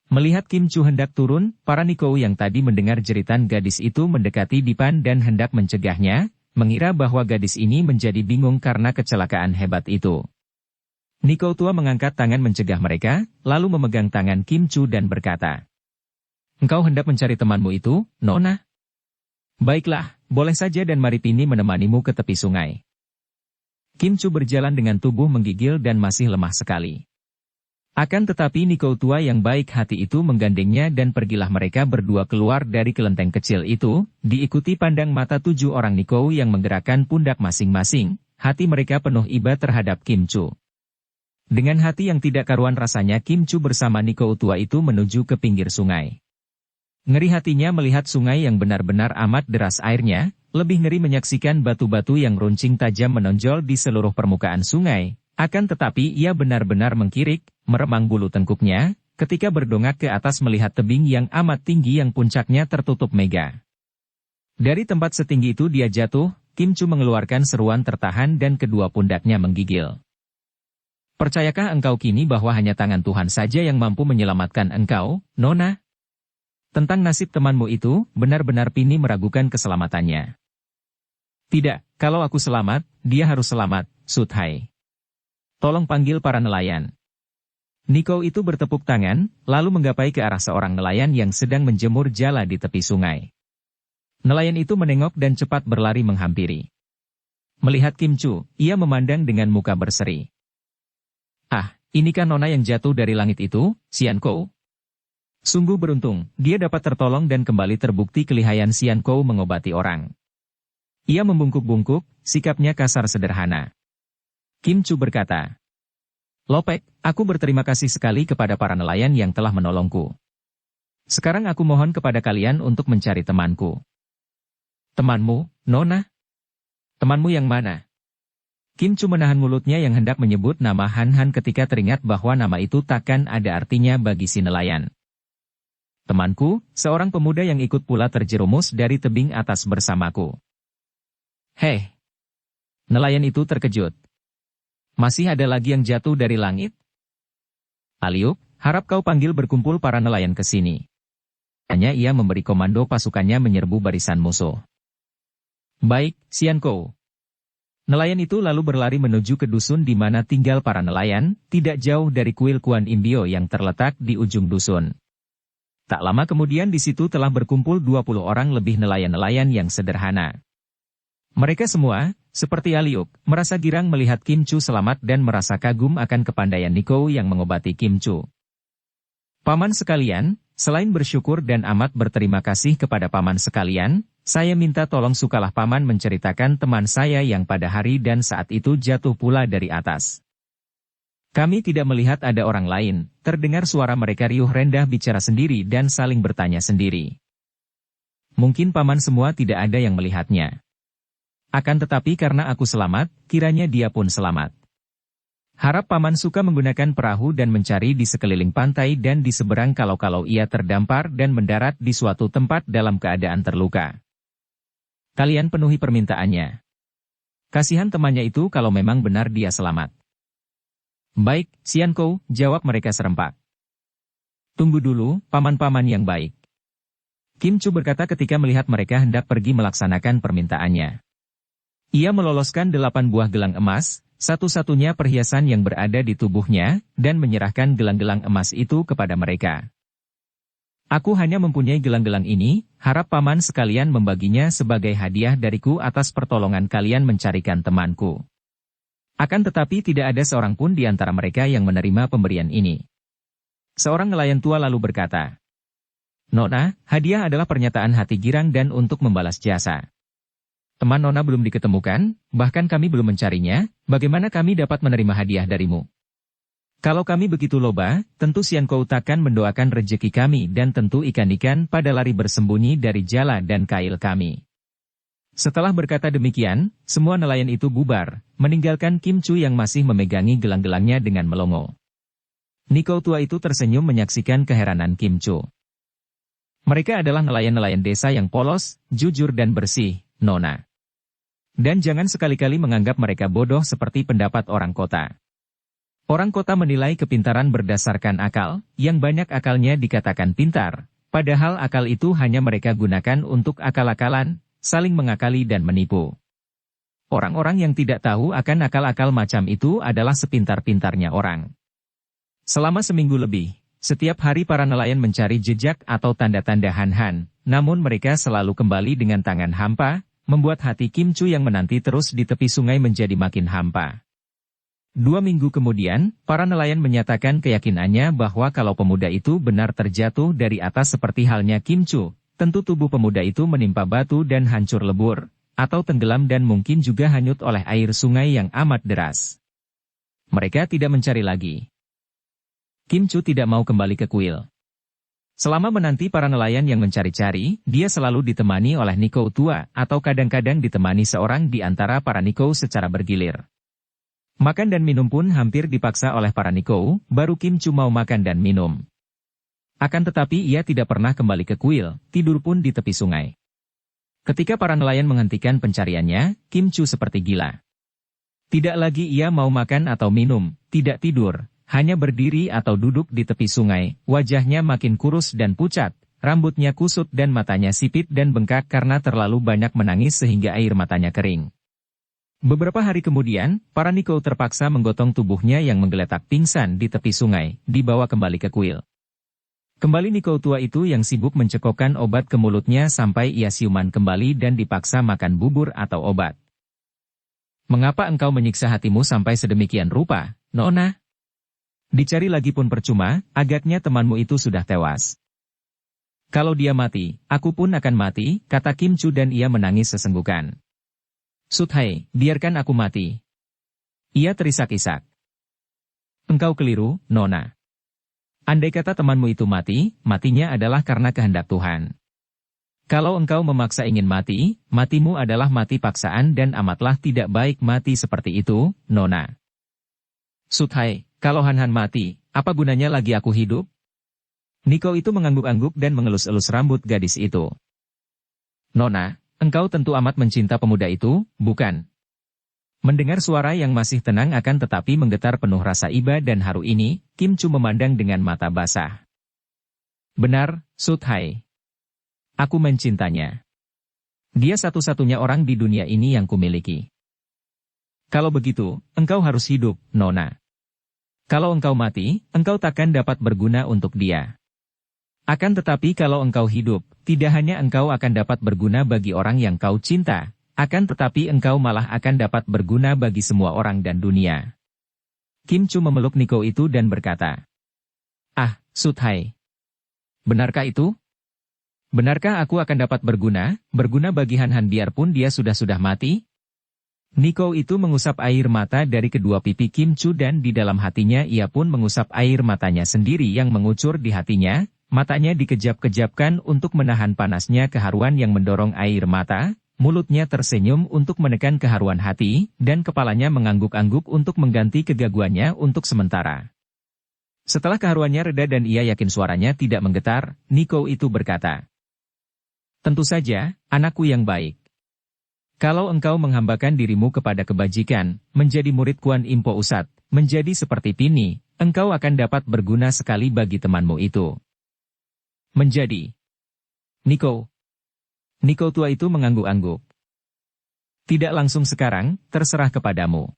Melihat Kim Chu hendak turun, para Niko yang tadi mendengar jeritan gadis itu mendekati dipan dan hendak mencegahnya, mengira bahwa gadis ini menjadi bingung karena kecelakaan hebat itu. Niko tua mengangkat tangan mencegah mereka, lalu memegang tangan Kim Chu dan berkata, engkau hendak mencari temanmu itu, Nona? Baiklah, boleh saja dan mari Pini menemanimu ke tepi sungai. Kim Chu berjalan dengan tubuh menggigil dan masih lemah sekali. Akan tetapi Niko tua yang baik hati itu menggandengnya dan pergilah mereka berdua keluar dari kelenteng kecil itu, diikuti pandang mata 7 orang Niko yang menggerakkan pundak masing-masing, hati mereka penuh iba terhadap Kim Chu. Dengan hati yang tidak karuan rasanya Kim Chu bersama Niko tua itu menuju ke pinggir sungai. Ngeri hatinya melihat sungai yang benar-benar amat deras airnya, lebih ngeri menyaksikan batu-batu yang runcing tajam menonjol di seluruh permukaan sungai. Akan tetapi ia benar-benar mengkirik, meremang bulu tengkuknya, ketika berdongak ke atas melihat tebing yang amat tinggi yang puncaknya tertutup mega. Dari tempat setinggi itu dia jatuh, Kim Chu mengeluarkan seruan tertahan dan kedua pundaknya menggigil. Percayakah engkau kini bahwa hanya tangan Tuhan saja yang mampu menyelamatkan engkau, Nona? Tentang nasib temanmu itu, benar-benar Pini meragukan keselamatannya. Tidak, kalau aku selamat, dia harus selamat, Sudhai. Tolong panggil para nelayan. Niko itu bertepuk tangan, lalu menggapai ke arah seorang nelayan yang sedang menjemur jala di tepi sungai. Nelayan itu menengok dan cepat berlari menghampiri. Melihat Kim Chu, ia memandang dengan muka berseri. Ah, inikah Nona yang jatuh dari langit itu, Xian Kou? Sungguh beruntung, dia dapat tertolong dan kembali terbukti kelihayan Xian Kou mengobati orang. Ia membungkuk-bungkuk, sikapnya kasar sederhana. Kim Chu berkata, Lopek, aku berterima kasih sekali kepada para nelayan yang telah menolongku. Sekarang aku mohon kepada kalian untuk mencari temanku. Temanmu, Nona? Temanmu yang mana? Kim Chu menahan mulutnya yang hendak menyebut nama Han Han ketika teringat bahwa nama itu takkan ada artinya bagi si nelayan. Temanku, seorang pemuda yang ikut pula terjerumus dari tebing atas bersamaku. Hei! Nelayan itu terkejut. Masih ada lagi yang jatuh dari langit? Aliuk, harap kau panggil berkumpul para nelayan ke sini. Hanya ia memberi komando pasukannya menyerbu barisan musuh. Baik, Xian Kou. Nelayan itu lalu berlari menuju ke dusun di mana tinggal para nelayan, tidak jauh dari kuil Kuan Imbio yang terletak di ujung dusun. Tak lama kemudian di situ telah berkumpul 20 orang lebih nelayan-nelayan yang sederhana. Mereka semua, seperti Aliuk, merasa girang melihat Kim Chu selamat dan merasa kagum akan kepandaian Niko yang mengobati Kim Chu. Paman sekalian, selain bersyukur dan amat berterima kasih kepada paman sekalian, saya minta tolong sukalah paman menceritakan teman saya yang pada hari dan saat itu jatuh pula dari atas. Kami tidak melihat ada orang lain, terdengar suara mereka riuh rendah bicara sendiri dan saling bertanya sendiri. Mungkin paman semua tidak ada yang melihatnya. Akan tetapi karena aku selamat, kiranya dia pun selamat. Harap paman suka menggunakan perahu dan mencari di sekeliling pantai dan di seberang kalau ia terdampar dan mendarat di suatu tempat dalam keadaan terluka. Kalian penuhi permintaannya. Kasihan temannya itu kalau memang benar dia selamat. Baik, Xian Kou, jawab mereka serempak. Tunggu dulu, paman-paman yang baik. Kim Chu berkata ketika melihat mereka hendak pergi melaksanakan permintaannya. Ia meloloskan 8 buah gelang emas, satu-satunya perhiasan yang berada di tubuhnya, dan menyerahkan gelang-gelang emas itu kepada mereka. Aku hanya mempunyai gelang-gelang ini, harap paman sekalian membaginya sebagai hadiah dariku atas pertolongan kalian mencarikan temanku. Akan tetapi tidak ada seorang pun di antara mereka yang menerima pemberian ini. Seorang nelayan tua lalu berkata, Nona, hadiah adalah pernyataan hati girang dan untuk membalas jasa. Teman Nona belum diketemukan, bahkan kami belum mencarinya, bagaimana kami dapat menerima hadiah darimu? Kalau kami begitu loba, tentu Xian Kou takkan mendoakan rejeki kami dan tentu ikan-ikan pada lari bersembunyi dari jala dan kail kami. Setelah berkata demikian, semua nelayan itu bubar, meninggalkan Kim Chu yang masih memegangi gelang-gelangnya dengan melongo. Niko tua itu tersenyum menyaksikan keheranan Kim Chu. Mereka adalah nelayan-nelayan desa yang polos, jujur dan bersih, Nona. Dan jangan sekali-kali menganggap mereka bodoh seperti pendapat orang kota. Orang kota menilai kepintaran berdasarkan akal, yang banyak akalnya dikatakan pintar, padahal akal itu hanya mereka gunakan untuk akal-akalan, saling mengakali dan menipu. Orang-orang yang tidak tahu akan akal-akal macam itu adalah sepintar-pintarnya orang. Selama seminggu lebih, setiap hari para nelayan mencari jejak atau tanda-tanda Han Han, namun mereka selalu kembali dengan tangan hampa, membuat hati Kim Chu yang menanti terus di tepi sungai menjadi makin hampa. 2 minggu kemudian, para nelayan menyatakan keyakinannya bahwa kalau pemuda itu benar terjatuh dari atas seperti halnya Kim Chu, tentu tubuh pemuda itu menimpa batu dan hancur lebur, atau tenggelam dan mungkin juga hanyut oleh air sungai yang amat deras. Mereka tidak mencari lagi. Kim Chu tidak mau kembali ke kuil. Selama menanti para nelayan yang mencari-cari, dia selalu ditemani oleh Nikou tua atau kadang-kadang ditemani seorang di antara para Nikou secara bergilir. Makan dan minum pun hampir dipaksa oleh para Nikou, baru Kim Chu mau makan dan minum. Akan tetapi ia tidak pernah kembali ke kuil, tidur pun di tepi sungai. Ketika para nelayan menghentikan pencariannya, Kim Chu seperti gila. Tidak lagi ia mau makan atau minum, tidak tidur. Hanya berdiri atau duduk di tepi sungai, wajahnya makin kurus dan pucat, rambutnya kusut dan matanya sipit dan bengkak karena terlalu banyak menangis sehingga air matanya kering. Beberapa hari kemudian, para Nikou terpaksa menggotong tubuhnya yang menggeletak pingsan di tepi sungai, dibawa kembali ke kuil. Kembali Nikou tua itu yang sibuk mencekokkan obat ke mulutnya sampai ia siuman kembali dan dipaksa makan bubur atau obat. "Mengapa engkau menyiksa hatimu sampai sedemikian rupa, Nona? Dicari lagi pun percuma, agaknya temanmu itu sudah tewas." "Kalau dia mati, aku pun akan mati," kata Kim Chu dan ia menangis sesenggukan. "Suthai, biarkan aku mati." Ia terisak-isak. "Engkau keliru, Nona. Andai kata temanmu itu mati, matinya adalah karena kehendak Tuhan. Kalau engkau memaksa ingin mati, matimu adalah mati paksaan dan amatlah tidak baik mati seperti itu, Nona. Suthai, kalau Han Han mati, apa gunanya lagi aku hidup?" Nikou itu mengangguk-angguk dan mengelus-elus rambut gadis itu. "Nona, engkau tentu amat mencinta pemuda itu, bukan?" Mendengar suara yang masih tenang akan tetapi menggetar penuh rasa iba dan haru ini, Kim Chu memandang dengan mata basah. "Benar, Suthai. Aku mencintanya. Dia satu-satunya orang di dunia ini yang kumiliki. Kalau begitu, engkau harus hidup, Nona. Kalau engkau mati, engkau takkan dapat berguna untuk dia. Akan tetapi kalau engkau hidup, tidak hanya engkau akan dapat berguna bagi orang yang kau cinta, akan tetapi engkau malah akan dapat berguna bagi semua orang dan dunia." Kim Chu memeluk Nikou itu dan berkata, "Ah, Suthai. Benarkah itu? Benarkah aku akan dapat berguna bagi Han Han biarpun dia sudah mati?" Nikou itu mengusap air mata dari kedua pipi Kim Chu dan di dalam hatinya ia pun mengusap air matanya sendiri yang mengucur di hatinya, matanya dikejap-kejapkan untuk menahan panasnya keharuan yang mendorong air mata, mulutnya tersenyum untuk menekan keharuan hati, dan kepalanya mengangguk-angguk untuk mengganti kegaguannya untuk sementara. Setelah keharuannya reda dan ia yakin suaranya tidak menggetar, Nikou itu berkata, "Tentu saja, anakku yang baik. Kalau engkau menghambakan dirimu kepada kebajikan, menjadi murid Kuan Im Po Usat, menjadi seperti Pini, engkau akan dapat berguna sekali bagi temanmu itu." "Menjadi." Nikou tua itu mengangguk-angguk. "Tidak langsung sekarang, terserah kepadamu.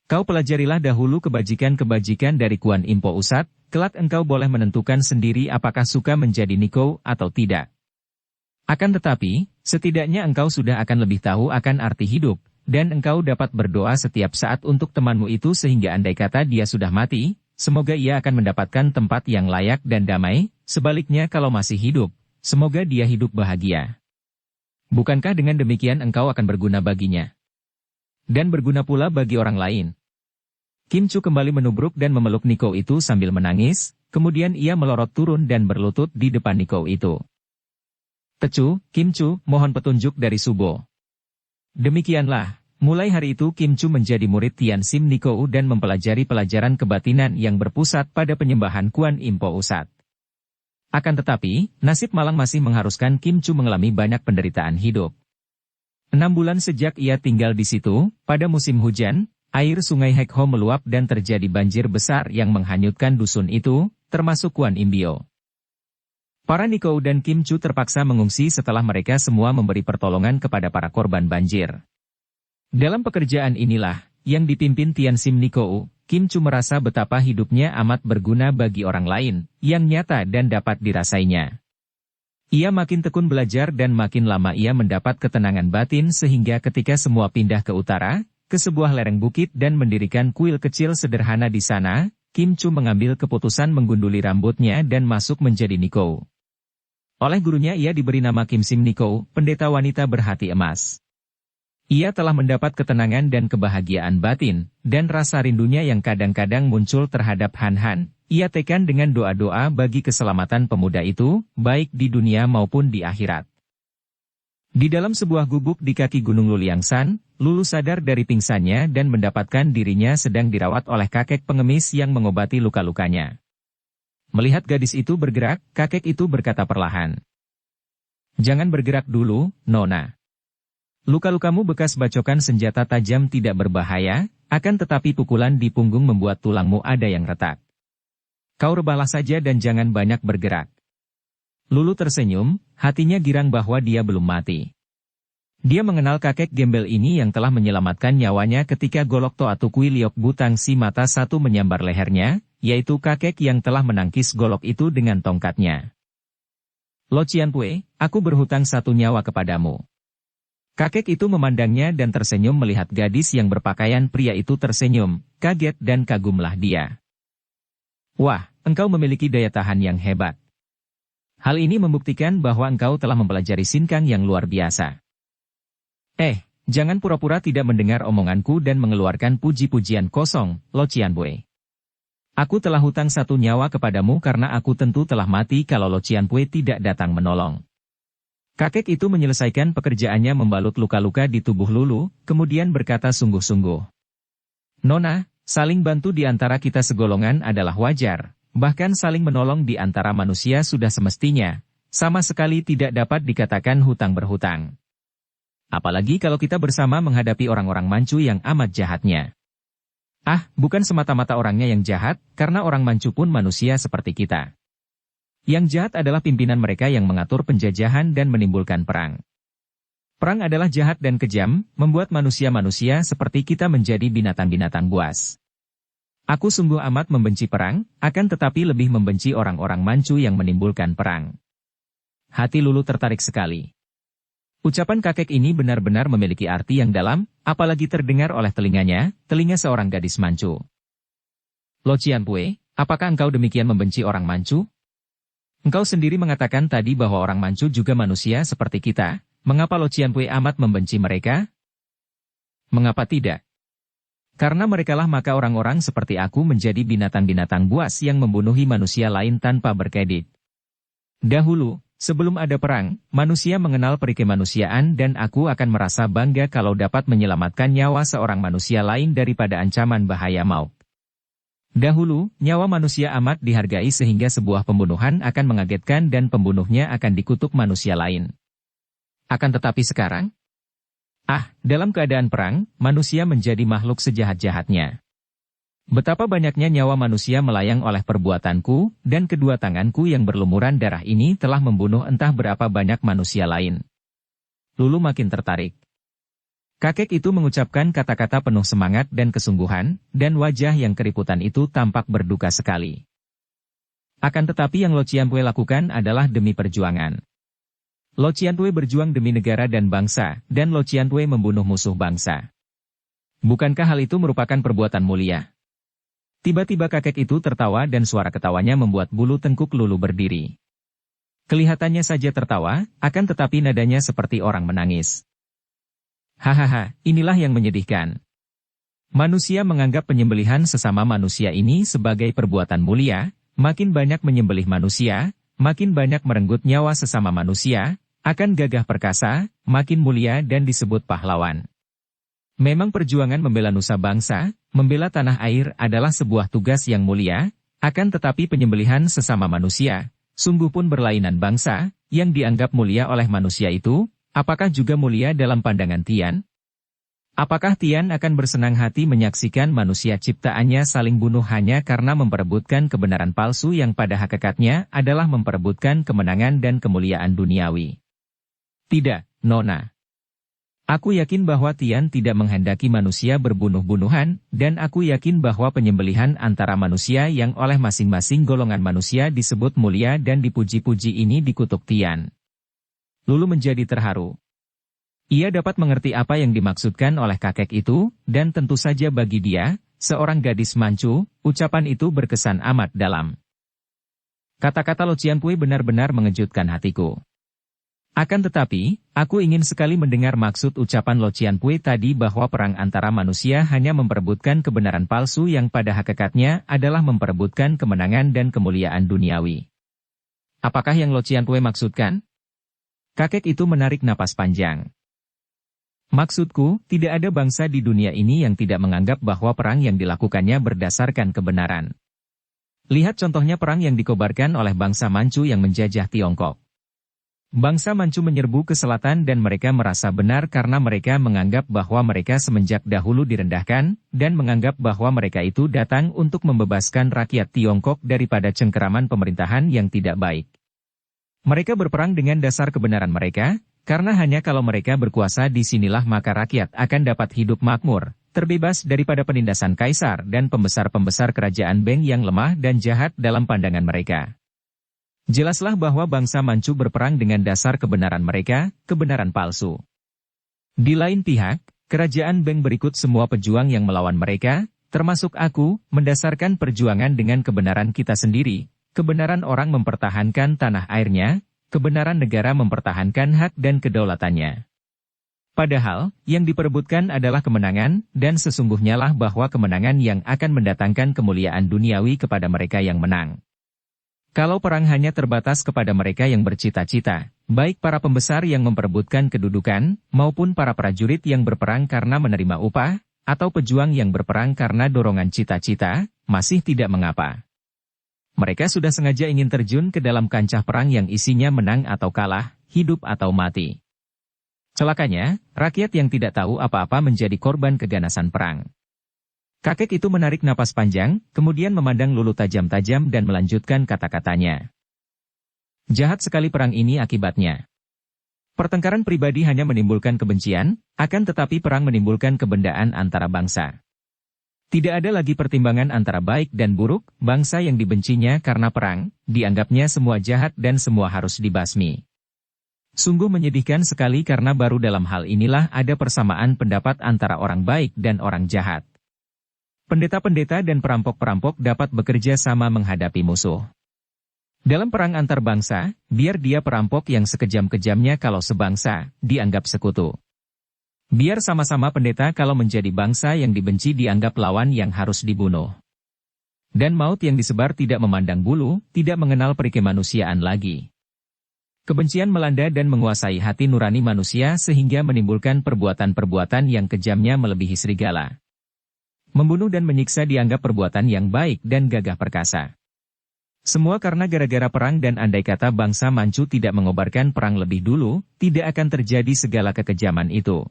Kau pelajarilah dahulu kebajikan-kebajikan dari Kuan Im Po Usat, kelak engkau boleh menentukan sendiri apakah suka menjadi Nikou atau tidak. Akan tetapi, setidaknya engkau sudah akan lebih tahu akan arti hidup, dan engkau dapat berdoa setiap saat untuk temanmu itu sehingga andai kata dia sudah mati, semoga ia akan mendapatkan tempat yang layak dan damai, sebaliknya kalau masih hidup, semoga dia hidup bahagia. Bukankah dengan demikian engkau akan berguna baginya? Dan berguna pula bagi orang lain." Kim Chu kembali menubruk dan memeluk Nikou itu sambil menangis, kemudian ia melorot turun dan berlutut di depan Nikou itu. "Tecu, Kim Chu, mohon petunjuk dari Subo." Demikianlah, mulai hari itu Kim Chu menjadi murid Tian Sim Nikou dan mempelajari pelajaran kebatinan yang berpusat pada penyembahan Kuan Im Po Usat. Akan tetapi, nasib malang masih mengharuskan Kim Chu mengalami banyak penderitaan hidup. 6 bulan sejak ia tinggal di situ, pada musim hujan, air sungai Hek Ho meluap dan terjadi banjir besar yang menghanyutkan dusun itu, termasuk Kuan Im Bio. Para Nikou dan Kim Chu terpaksa mengungsi setelah mereka semua memberi pertolongan kepada para korban banjir. Dalam pekerjaan inilah, yang dipimpin Tian Sim Nikou, Kim Chu merasa betapa hidupnya amat berguna bagi orang lain, yang nyata dan dapat dirasainya. Ia makin tekun belajar dan makin lama ia mendapat ketenangan batin sehingga ketika semua pindah ke utara, ke sebuah lereng bukit dan mendirikan kuil kecil sederhana di sana, Kim Chu mengambil keputusan menggunduli rambutnya dan masuk menjadi Nikou. Oleh gurunya ia diberi nama Kim Sim Nikou, pendeta wanita berhati emas. Ia telah mendapat ketenangan dan kebahagiaan batin, dan rasa rindunya yang kadang-kadang muncul terhadap Han Han. Ia tekan dengan doa-doa bagi keselamatan pemuda itu, baik di dunia maupun di akhirat. Di dalam sebuah gubuk di kaki Gunung Luliangsan, Lulu sadar dari pingsannya dan mendapatkan dirinya sedang dirawat oleh kakek pengemis yang mengobati luka-lukanya. Melihat gadis itu bergerak, kakek itu berkata perlahan. "Jangan bergerak dulu, Nona. Luka-lukamu bekas bacokan senjata tajam tidak berbahaya, akan tetapi pukulan di punggung membuat tulangmu ada yang retak. Kau rebahlah saja dan jangan banyak bergerak." Lulu tersenyum, hatinya girang bahwa dia belum mati. Dia mengenal kakek gembel ini yang telah menyelamatkan nyawanya ketika Golok Toa Tukui Liok Butang si mata satu menyambar lehernya, yaitu kakek yang telah menangkis golok itu dengan tongkatnya. "Lo Cianpue, aku berhutang 1 nyawa kepadamu." Kakek itu memandangnya dan tersenyum melihat gadis yang berpakaian pria itu tersenyum, kaget dan kagumlah dia. "Wah, engkau memiliki daya tahan yang hebat. Hal ini membuktikan bahwa engkau telah mempelajari sinkang yang luar biasa. Jangan pura-pura tidak mendengar omonganku dan mengeluarkan puji-pujian kosong, Lo Cianpue. Aku telah hutang 1 nyawa kepadamu karena aku tentu telah mati kalau Lo Cianpue tidak datang menolong." Kakek itu menyelesaikan pekerjaannya membalut luka-luka di tubuh Lulu, kemudian berkata sungguh-sungguh. "Nona, saling bantu di antara kita segolongan adalah wajar. Bahkan saling menolong di antara manusia sudah semestinya, sama sekali tidak dapat dikatakan hutang berhutang. Apalagi kalau kita bersama menghadapi orang-orang Manchu yang amat jahatnya. Bukan semata-mata orangnya yang jahat, karena orang Manchu pun manusia seperti kita. Yang jahat adalah pimpinan mereka yang mengatur penjajahan dan menimbulkan perang. Perang adalah jahat dan kejam, membuat manusia-manusia seperti kita menjadi binatang-binatang buas. Aku sungguh amat membenci perang, akan tetapi lebih membenci orang-orang Manchu yang menimbulkan perang." Hati Lulu tertarik sekali. Ucapan kakek ini benar-benar memiliki arti yang dalam, apalagi terdengar oleh telinga seorang gadis Manchu. "Lo Cianpue, apakah engkau demikian membenci orang Manchu? Engkau sendiri mengatakan tadi bahwa orang Manchu juga manusia seperti kita, mengapa Lo Cianpue amat membenci mereka?" "Mengapa tidak? Karena merekalah maka orang-orang seperti aku menjadi binatang-binatang buas yang membunuhi manusia lain tanpa berkedit. Dahulu, sebelum ada perang, manusia mengenal perikemanusiaan dan aku akan merasa bangga kalau dapat menyelamatkan nyawa seorang manusia lain daripada ancaman bahaya maut. Dahulu, nyawa manusia amat dihargai sehingga sebuah pembunuhan akan mengagetkan dan pembunuhnya akan dikutuk manusia lain. Akan tetapi sekarang, dalam keadaan perang, manusia menjadi makhluk sejahat-jahatnya. Betapa banyaknya nyawa manusia melayang oleh perbuatanku, dan kedua tanganku yang berlumuran darah ini telah membunuh entah berapa banyak manusia lain." Lulu makin tertarik. Kakek itu mengucapkan kata-kata penuh semangat dan kesungguhan, dan wajah yang keriputan itu tampak berduka sekali. Akan tetapi yang Lo Cianpue lakukan adalah demi perjuangan. Lo Cianpue berjuang demi negara dan bangsa, dan Lo Cianpue membunuh musuh bangsa. Bukankah hal itu merupakan perbuatan mulia? Tiba-tiba kakek itu tertawa dan suara ketawanya membuat bulu tengkuk Lulu berdiri. Kelihatannya saja tertawa, akan tetapi nadanya seperti orang menangis. "Hahaha, inilah yang menyedihkan. Manusia menganggap penyembelihan sesama manusia ini sebagai perbuatan mulia, makin banyak menyembelih manusia, makin banyak merenggut nyawa sesama manusia, akan gagah perkasa, makin mulia dan disebut pahlawan. Memang perjuangan membela nusa bangsa, membela tanah air adalah sebuah tugas yang mulia, akan tetapi penyembelihan sesama manusia, sungguh pun berlainan bangsa, yang dianggap mulia oleh manusia itu, apakah juga mulia dalam pandangan Tian? Apakah Tian akan bersenang hati menyaksikan manusia ciptaannya saling bunuh hanya karena memperebutkan kebenaran palsu yang pada hakikatnya adalah memperebutkan kemenangan dan kemuliaan duniawi? Tidak, Nona. Aku yakin bahwa Tian tidak menghendaki manusia berbunuh-bunuhan, dan aku yakin bahwa penyembelihan antara manusia yang oleh masing-masing golongan manusia disebut mulia dan dipuji-puji ini dikutuk Tian. Lulu menjadi terharu. Ia dapat mengerti apa yang dimaksudkan oleh kakek itu, dan tentu saja bagi dia, seorang gadis Manchu, ucapan itu berkesan amat dalam. Kata-kata Lo Cianpue benar-benar mengejutkan hatiku. Akan tetapi, aku ingin sekali mendengar maksud ucapan Lo Cianpui tadi bahwa perang antara manusia hanya memperebutkan kebenaran palsu yang pada hakikatnya adalah memperebutkan kemenangan dan kemuliaan duniawi. Apakah yang Lo Cianpui maksudkan? Kakek itu menarik napas panjang. Maksudku, tidak ada bangsa di dunia ini yang tidak menganggap bahwa perang yang dilakukannya berdasarkan kebenaran. Lihat contohnya perang yang dikobarkan oleh bangsa Manchu yang menjajah Tiongkok. Bangsa Manchu menyerbu ke selatan dan mereka merasa benar karena mereka menganggap bahwa mereka semenjak dahulu direndahkan, dan menganggap bahwa mereka itu datang untuk membebaskan rakyat Tiongkok daripada cengkeraman pemerintahan yang tidak baik. Mereka berperang dengan dasar kebenaran mereka, karena hanya kalau mereka berkuasa di sinilah maka rakyat akan dapat hidup makmur, terbebas daripada penindasan kaisar dan pembesar-pembesar kerajaan Beng yang lemah dan jahat dalam pandangan mereka. Jelaslah bahwa bangsa Manchu berperang dengan dasar kebenaran mereka, kebenaran palsu. Di lain pihak, kerajaan Beng berikut semua pejuang yang melawan mereka, termasuk aku, mendasarkan perjuangan dengan kebenaran kita sendiri, kebenaran orang mempertahankan tanah airnya, kebenaran negara mempertahankan hak dan kedaulatannya. Padahal, yang diperebutkan adalah kemenangan, dan sesungguhnya lah bahwa kemenangan yang akan mendatangkan kemuliaan duniawi kepada mereka yang menang. Kalau perang hanya terbatas kepada mereka yang bercita-cita, baik para pembesar yang memperebutkan kedudukan, maupun para prajurit yang berperang karena menerima upah, atau pejuang yang berperang karena dorongan cita-cita, masih tidak mengapa. Mereka sudah sengaja ingin terjun ke dalam kancah perang yang isinya menang atau kalah, hidup atau mati. Celakanya, rakyat yang tidak tahu apa-apa menjadi korban keganasan perang. Kakek itu menarik napas panjang, kemudian memandang Lulu tajam-tajam dan melanjutkan kata-katanya. Jahat sekali perang ini akibatnya. Pertengkaran pribadi hanya menimbulkan kebencian, akan tetapi perang menimbulkan kebendaan antara bangsa. Tidak ada lagi pertimbangan antara baik dan buruk, bangsa yang dibencinya karena perang, dianggapnya semua jahat dan semua harus dibasmi. Sungguh menyedihkan sekali karena baru dalam hal inilah ada persamaan pendapat antara orang baik dan orang jahat. Pendeta-pendeta dan perampok-perampok dapat bekerja sama menghadapi musuh. Dalam perang antar bangsa, biar dia perampok yang sekejam-kejamnya kalau sebangsa, dianggap sekutu. Biar sama-sama pendeta kalau menjadi bangsa yang dibenci dianggap lawan yang harus dibunuh. Dan maut yang disebar tidak memandang bulu, tidak mengenal perikemanusiaan lagi. Kebencian melanda dan menguasai hati nurani manusia sehingga menimbulkan perbuatan-perbuatan yang kejamnya melebihi serigala. Membunuh dan menyiksa dianggap perbuatan yang baik dan gagah perkasa. Semua karena gara-gara perang dan andai kata bangsa Manchu tidak mengobarkan perang lebih dulu, tidak akan terjadi segala kekejaman itu.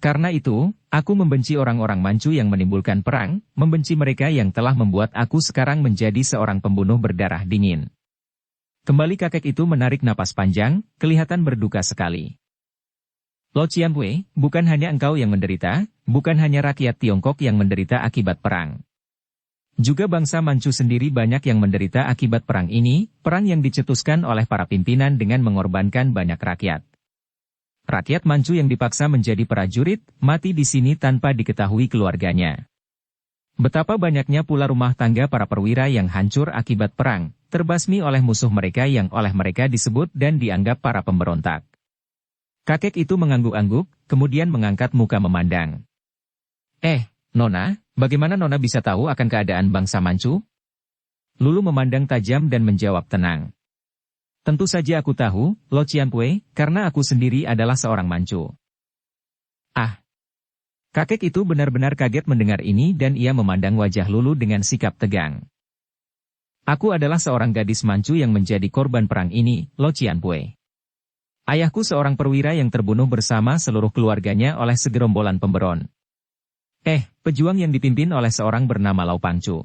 Karena itu, aku membenci orang-orang Manchu yang menimbulkan perang, membenci mereka yang telah membuat aku sekarang menjadi seorang pembunuh berdarah dingin. Kembali kakek itu menarik napas panjang, kelihatan berduka sekali. Lo Cianpui, bukan hanya engkau yang menderita, bukan hanya rakyat Tiongkok yang menderita akibat perang. Juga bangsa Manchu sendiri banyak yang menderita akibat perang ini, perang yang dicetuskan oleh para pimpinan dengan mengorbankan banyak rakyat. Rakyat Manchu yang dipaksa menjadi prajurit, mati di sini tanpa diketahui keluarganya. Betapa banyaknya pula rumah tangga para perwira yang hancur akibat perang, terbasmi oleh musuh mereka yang oleh mereka disebut dan dianggap para pemberontak. Kakek itu mengangguk-angguk, kemudian mengangkat muka memandang. Nona, bagaimana Nona bisa tahu akan keadaan bangsa Manchu? Lulu memandang tajam dan menjawab tenang. Tentu saja aku tahu, Lo Cianpui, karena aku sendiri adalah seorang Manchu. Kakek itu benar-benar kaget mendengar ini dan ia memandang wajah Lulu dengan sikap tegang. Aku adalah seorang gadis Manchu yang menjadi korban perang ini, Lo Cianpui. Ayahku seorang perwira yang terbunuh bersama seluruh keluarganya oleh segerombolan pemberon. Pejuang yang dipimpin oleh seorang bernama Lau Pangcu.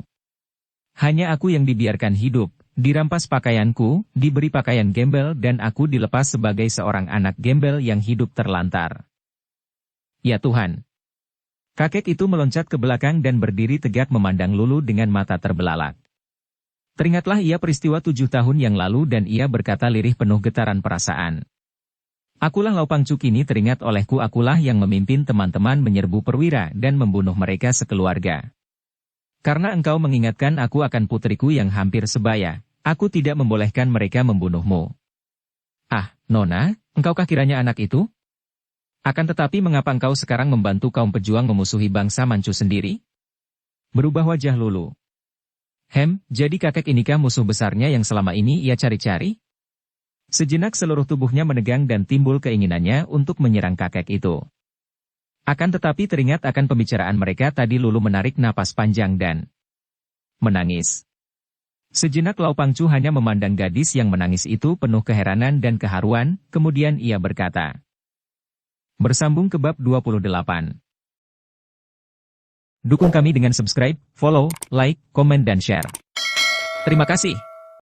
Hanya aku yang dibiarkan hidup, dirampas pakaianku, diberi pakaian gembel dan aku dilepas sebagai seorang anak gembel yang hidup terlantar. Ya Tuhan! Kakek itu meloncat ke belakang dan berdiri tegak memandang Lulu dengan mata terbelalak. Teringatlah ia peristiwa 7 tahun yang lalu dan ia berkata lirih penuh getaran perasaan. Akulah Lau Pangcu kini teringat olehku akulah yang memimpin teman-teman menyerbu perwira dan membunuh mereka sekeluarga. Karena engkau mengingatkan aku akan putriku yang hampir sebaya, aku tidak membolehkan mereka membunuhmu. Ah, Nona, engkaukah kiranya anak itu? Akan tetapi mengapa engkau sekarang membantu kaum pejuang memusuhi bangsa Manchu sendiri? Berubah wajah Lulu. Jadi kakek inikah musuh besarnya yang selama ini ia cari-cari? Sejenak seluruh tubuhnya menegang dan timbul keinginannya untuk menyerang kakek itu. Akan tetapi teringat akan pembicaraan mereka tadi, Lulu menarik napas panjang dan menangis. Sejenak Lau Pangcu hanya memandang gadis yang menangis itu penuh keheranan dan keharuan, kemudian ia berkata. Bersambung ke bab 28. Dukung kami dengan subscribe, follow, like, komen dan share. Terima kasih.